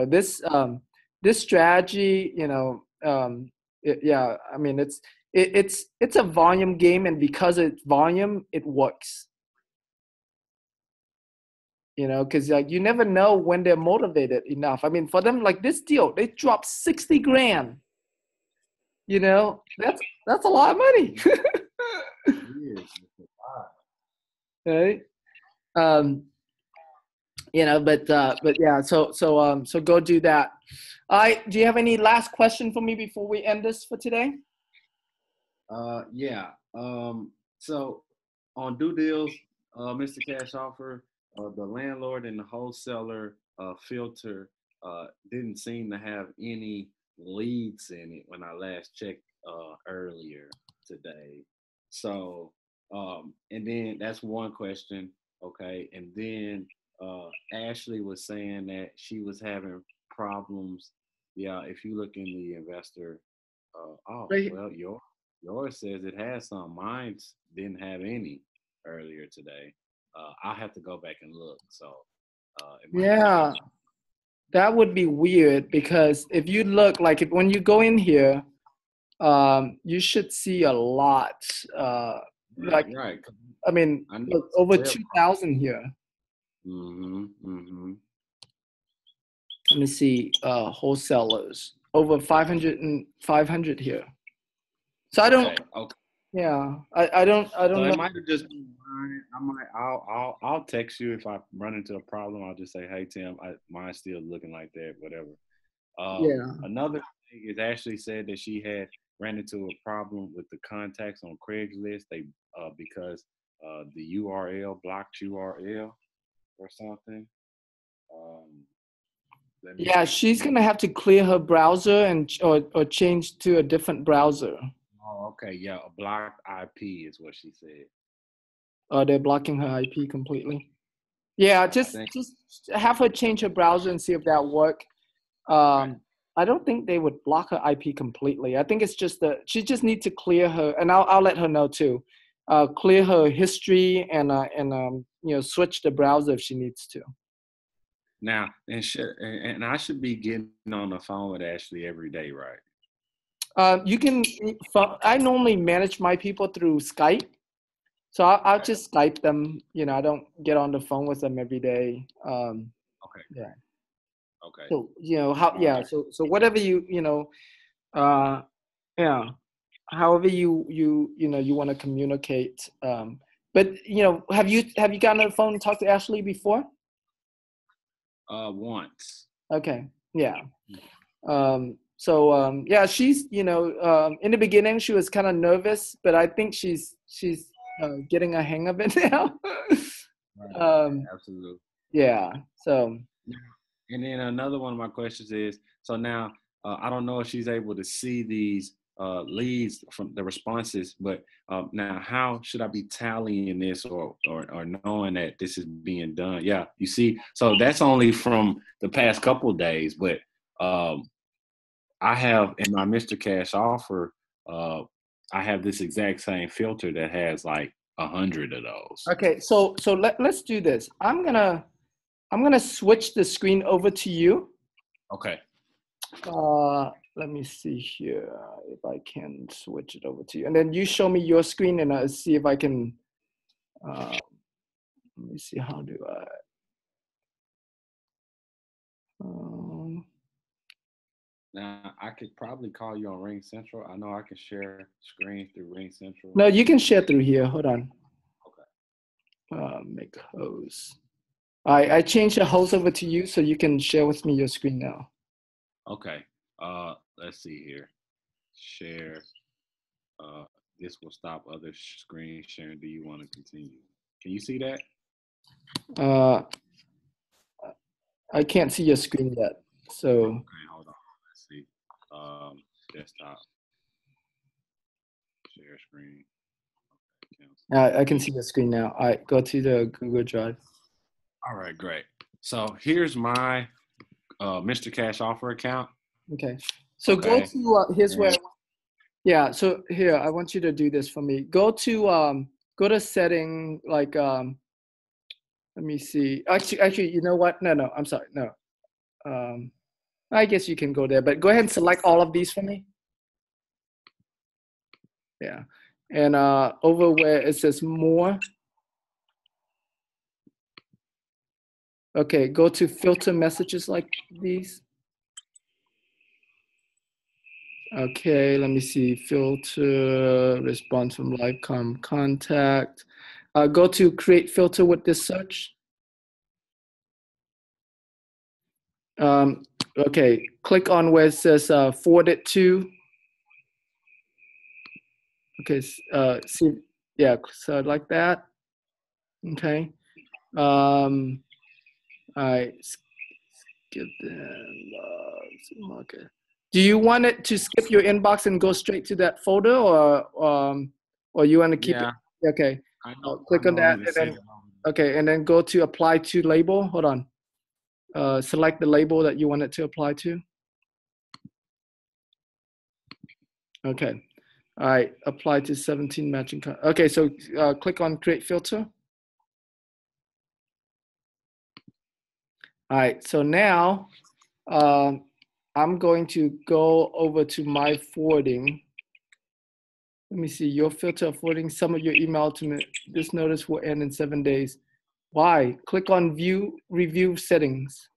this strategy, I mean, it's a volume game, and because it's volume, it works. you know, because like you never know when they're motivated enough. I mean, for them, like this deal, they dropped 60 grand. You know, that's a lot of money. Yes. Right? Um, you know, but yeah, so go do that. All right, do you have any last question for me before we end this for today? Yeah. So on due deals, Mr. Cash Offer, the landlord and the wholesaler filter didn't seem to have any leads in it when I last checked earlier today. So, and then that's one question. Okay. And then Ashley was saying that she was having problems. Yeah. If you look in the investor, oh, Right. well, yours says it has some. Mine didn't have any earlier today. I'll have to go back and look. So it might Yeah, change. that would be weird because if you look like if, when you go in here, you should see a lot. Right, Like right. I mean, I know look it's over a web. 2,000 here. Mm-hmm. Mm-hmm. Let me see. Wholesalers over 500 and 500 here. So I don't. Okay. Okay. Yeah, I So don't it know. might have just been mine. I'll text you if I run into a problem. I'll just say, hey Tim, mine's still looking like that, whatever. Yeah. Another thing is Ashley said that she had ran into a problem with the contacts on Craigslist. They because the URL blocked URL or something. Um, let me Yeah, she's see. gonna have to clear her browser and or change to a different browser. Oh, okay, yeah, a blocked IP is what she said. They're blocking her IP completely. Yeah, I think just have her change her browser and see if that work. right. I don't think they would block her IP completely. I think it's just that she just needs to clear her, and I'll let her know too. Clear her history and you know, switch the browser if she needs to. Now, and I should be getting on the phone with Ashley every day, right? You can. I normally manage my people through Skype, so I'll Okay. just Skype them. You know, I don't get on the phone with them every day. Okay. Yeah. Okay. So you know how? All Yeah. right. So whatever you know. Uh, yeah. However you know you want to communicate. But you know, have you gotten on the phone and talked to Ashley before? Once. Okay. Yeah. So yeah, she's you know in the beginning she was kind of nervous, but I think she's getting a hang of it now. Right. um, Absolutely. yeah. So And then another one of my questions is, so now I don't know if she's able to see these leads from the responses, but now how should I be tallying this or knowing that this is being done? Yeah, you see, so that's only from the past couple of days, but um, I have in my Mr. Cash offer, uh, I have this exact same filter that has like 100 of those. okay. So let's do this. I'm gonna switch the screen over to you. Okay. Let me see here if I can switch it over to you, and then you show me your screen, and I'll see if I can. Uh, let me see how do I. Um, Now I could probably call you on Ring Central. I know I can share screen through Ring Central. no, you can share through here. Hold on. Okay. Make host. I changed the host over to you, so you can share with me your screen now. Okay. Let's see here. Share. Uh, this will stop other screen sharing. Do you want to continue? Can you see that? Uh, I can't see your screen yet, so Okay, hold on. Let's see. Desktop. Share screen. Okay, cancel. I can see your screen now. All right, go to the Google Drive. All right, great. So here's my Mr. Cash offer account. Okay, so go Okay. to here's where. And Yeah, so here I want you to do this for me. Go to setting like let me see. Actually, you know what? No, I'm sorry. No. Um, I guess you can go there, but go ahead and select all of these for me. Yeah. And over where it says more, Okay, go to filter messages like these. Okay, let me see. Filter, response from live contact. Go to create filter with this search. Okay, click on where it says forward it to. Okay, see, yeah, so like that. Okay. All right, skip the okay. Do you want it to skip your inbox and go straight to that folder, or you want to keep it? Okay. Click on that, and then okay, and then go to apply to label. Hold on. Select the label that you want it to apply to. Okay. All right. Apply to 17 matching. Okay. So click on create filter. All right. So now I'm going to go over to my forwarding. Let me see your filter of forwarding some of your email to me. This notice will end in 7 days. Why? Click on view review settings.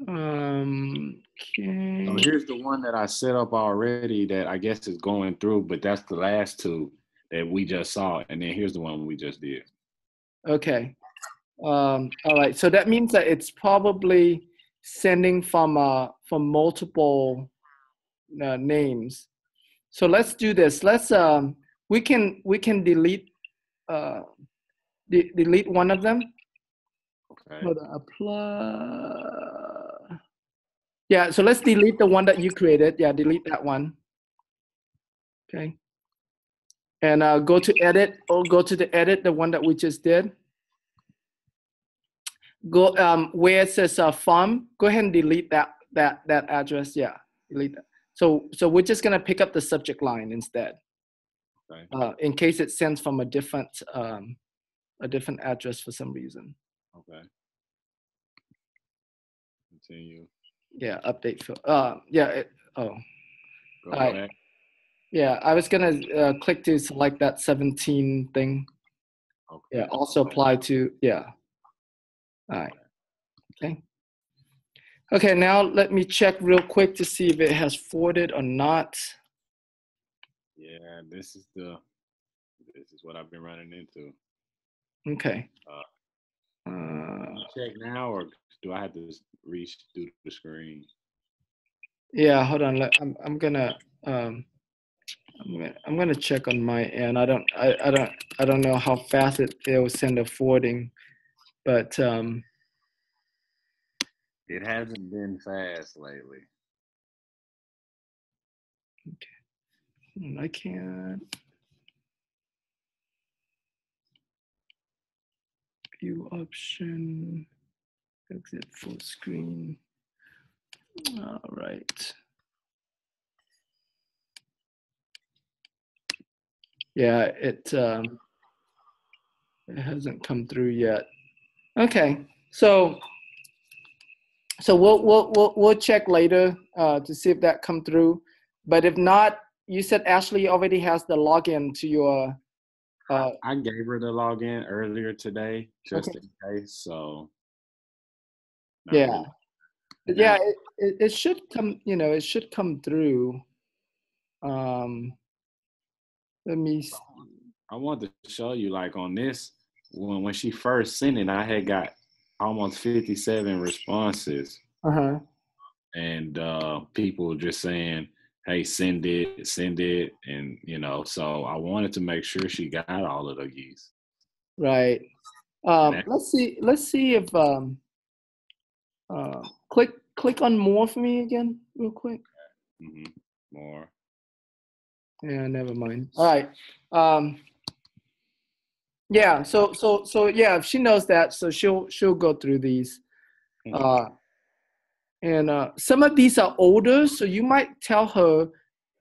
Okay. So here's the one that I set up already that I guess is going through, but that's the last two that we just saw. And then here's the one we just did. Okay. All right. So that means that it's probably sending from multiple names. So let's do this. Let's we can delete delete one of them. Okay. Hold on, apply. Yeah, so let's delete the one that you created. Yeah, delete that one. Okay. And go to edit, or go to the edit, the one that we just did. Go where it says farm. Go ahead and delete that address. Yeah, delete that. So we're just gonna pick up the subject line instead. Okay. In case it sends from a different address for some reason. Okay. Continue. Yeah, update. Yeah. Go right. back. Yeah, I was gonna click to select that 17 thing. Okay. Yeah, also apply to, yeah. All right. Okay. Okay, now let me check real quick to see if it has forwarded or not. Yeah, this is what I've been running into. Okay. Check now, or do I have to redo the screen? Yeah, hold on. I'm gonna check on my end. I don't know how fast it will send a forwarding, but it hasn't been fast lately. Okay. I can't view option, exit full screen. All right. Yeah, it hasn't come through yet. Okay, so we'll check later to see if that come through. But if not, you said Ashley already has the login to your. I gave her the login earlier today, just Okay. in case. So. Yeah, yeah, it should come. You know, it should come through. Let me see. I wanted to show you, like on this, when she first sent it, I had got almost 57 responses. Uh-huh. And people just saying, hey, send it. And, so I wanted to make sure she got all of these. Right. Let's see if click on more for me again real quick. Mm-hmm. More. Yeah, never mind. All right. Yeah, so yeah, if she knows that, so she'll go through these. And some of these are older, so you might tell her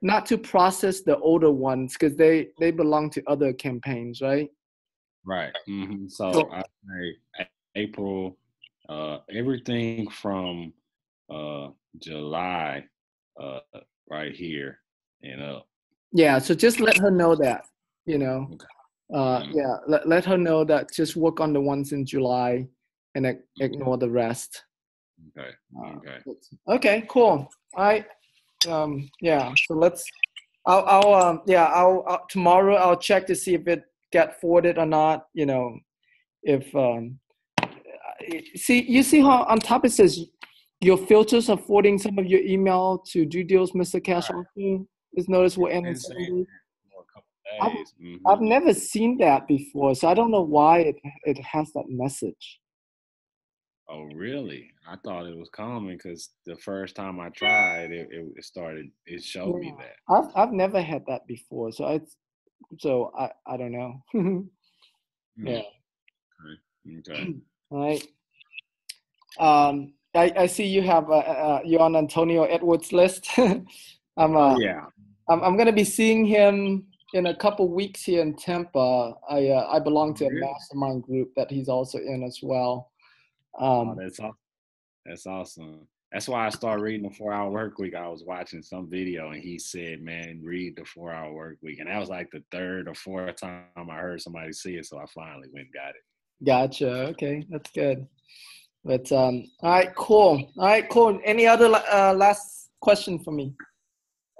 not to process the older ones because they belong to other campaigns, right? Right. Mm-hmm. So I say April, everything from July right here and up. Yeah, so just let her know that, Okay. Yeah, let her know that just work on the ones in July and ignore the rest. Okay. Okay. Okay, cool. Yeah, so I'll tomorrow I'll check to see if it got forwarded or not, if you see how on top it says your filters are forwarding some of your email to due deals, Mr. Cash Offer. Just notice we're ending 7 days. For a couple days. I've never seen that before, so I don't know why it has that message. Oh, really? I thought it was common because the first time I tried, it showed me that. I've never had that before, so I don't know. Yeah. Okay. All right. I see you have you're on Antonio Edwards list. Yeah. I'm gonna be seeing him in a couple weeks here in Tampa. I belong to a mastermind group that he's also in as well. That's awesome. That's awesome. That's why I started reading the 4-Hour Work Week. I was watching some video and he said, "Man, read the 4-Hour Work Week," and that was like the third or fourth time I heard somebody say it. So I finally went and got it. Gotcha. Okay, that's good. But all right, cool. Any other last question for me?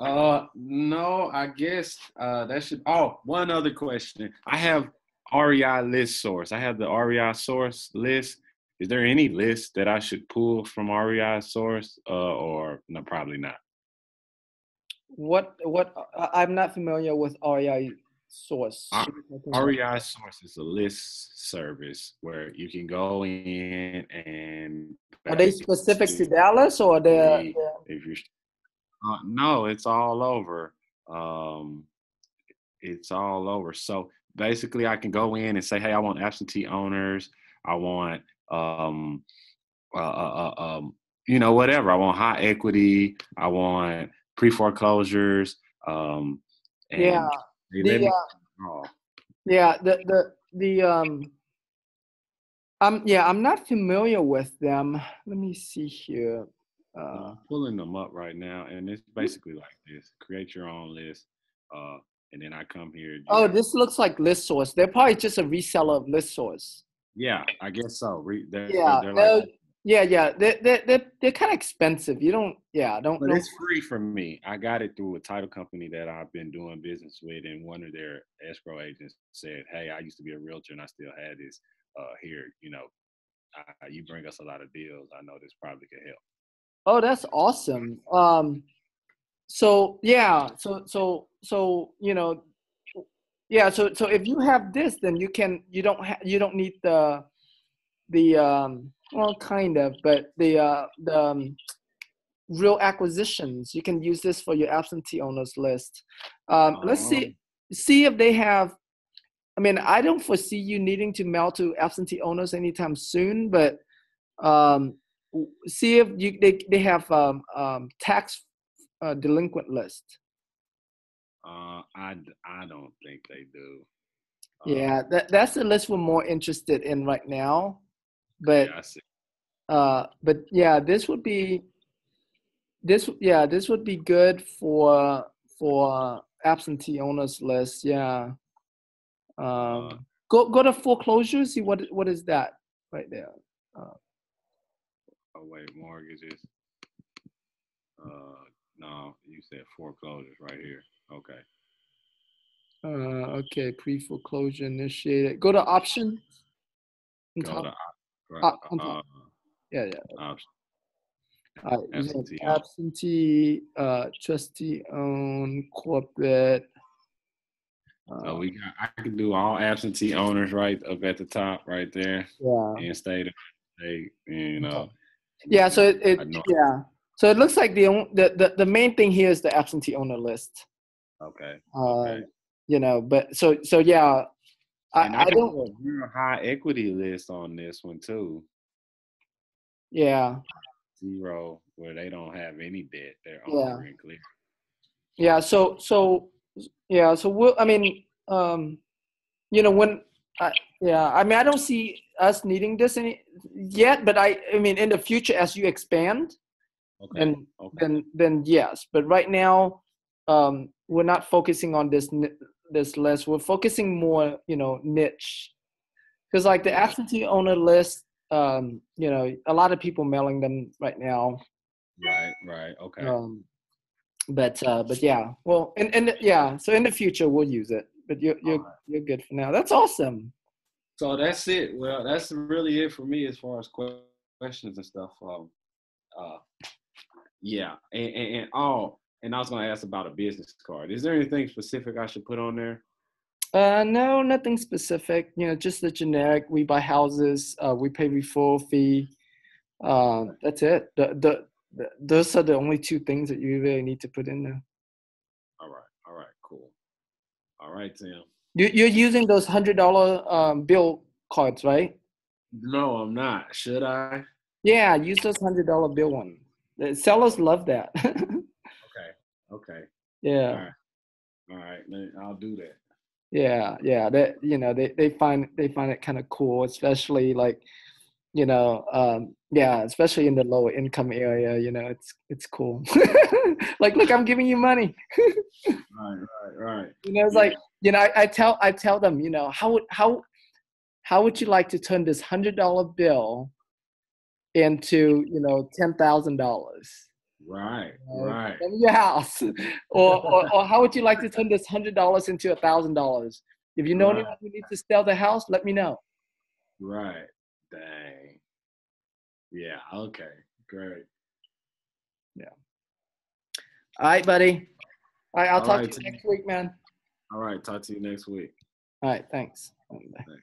No, I guess that should. Oh, one other question. I have REI list source. I have the REI source list. Is there any list that I should pull from REI source, or no? Probably not. What? I'm not familiar with REI source. REI source is a list service where you can go in and. Are they specific to Dallas or they? If you're no, it's all over. It's all over. So basically, I can go in and say, "Hey, I want absentee owners. I want, whatever. I want high equity. I want pre-foreclosures." And yeah. I'm not familiar with them. Let me see here. I'm pulling them up right now, and it's basically like this: create your own list, and then I come here. Oh, this looks like ListSource. They're probably just a reseller of ListSource. Yeah, I guess so. They're kind of expensive. You don't. But it's free for me. I got it through a title company that I've been doing business with, and one of their escrow agents said, "Hey, I used to be a realtor, and I still had this here. You bring us a lot of deals. I know this probably could help." Oh, that's awesome. So if you have this, then you don't need the kind of, but the real acquisitions. You can use this for your absentee owners list. Let's see if they have. I mean, I don't foresee you needing to mail to absentee owners anytime soon, but see if they have tax delinquent list. I don't think they do. Yeah, that's the list we're more interested in right now. But I see. But yeah, this would be good for absentee owners list. Yeah. Go to foreclosures. See what is that right there. Oh wait, mortgages. No, you said foreclosures right here. Okay. Okay, pre-foreclosure initiated. Go to options. On top. Yeah. Option. Absentee, trustee-owned, corporate. So I can do all absentee owners right up at the top, right there. Yeah. And state, Yeah. So So it looks like the main thing here is the absentee owner list. Okay. But so yeah. I don't do a real high equity list on this one too. Yeah. 0, where they don't have any debt. They're all free and clear. Yeah. So we'll, I mean, when I mean, I don't see us needing this yet, but I mean, in the future as you expand, then yes. But right now, we're not focusing on this this list, we're focusing more, niche. Because like the absentee owner list, a lot of people mailing them right now. Right. Okay. But yeah, well, and yeah, so in the future we'll use it. But you're good for now. That's awesome. So that's it. Well, that's really it for me as far as questions and stuff. Yeah, and I was gonna ask about a business card. Is there anything specific I should put on there? No, nothing specific. Just the generic. We buy houses. We pay referral fee. That's it. Those are the only two things that you really need to put in there. All right, cool. All right, Tim. You're using those $100 bill cards, right? No, I'm not. Should I? Yeah, use those $100 bill ones. The sellers love that. Okay. Yeah. All right. I'll do that. Yeah. That they find it kind of cool, especially like especially in the lower income area. It's cool. Like, look, I'm giving you money. Right. It's like I tell them, how would you like to turn this $100 bill into $10,000? Right. In your house, or how would you like to turn this $100 into $1,000? If you know anyone who needs to sell the house, let me know. Right. Dang. Yeah. Okay. Great. Yeah. All right, buddy. All right, I'll talk to you next week, man. All right. Talk to you next week. All right. Thanks. Bye.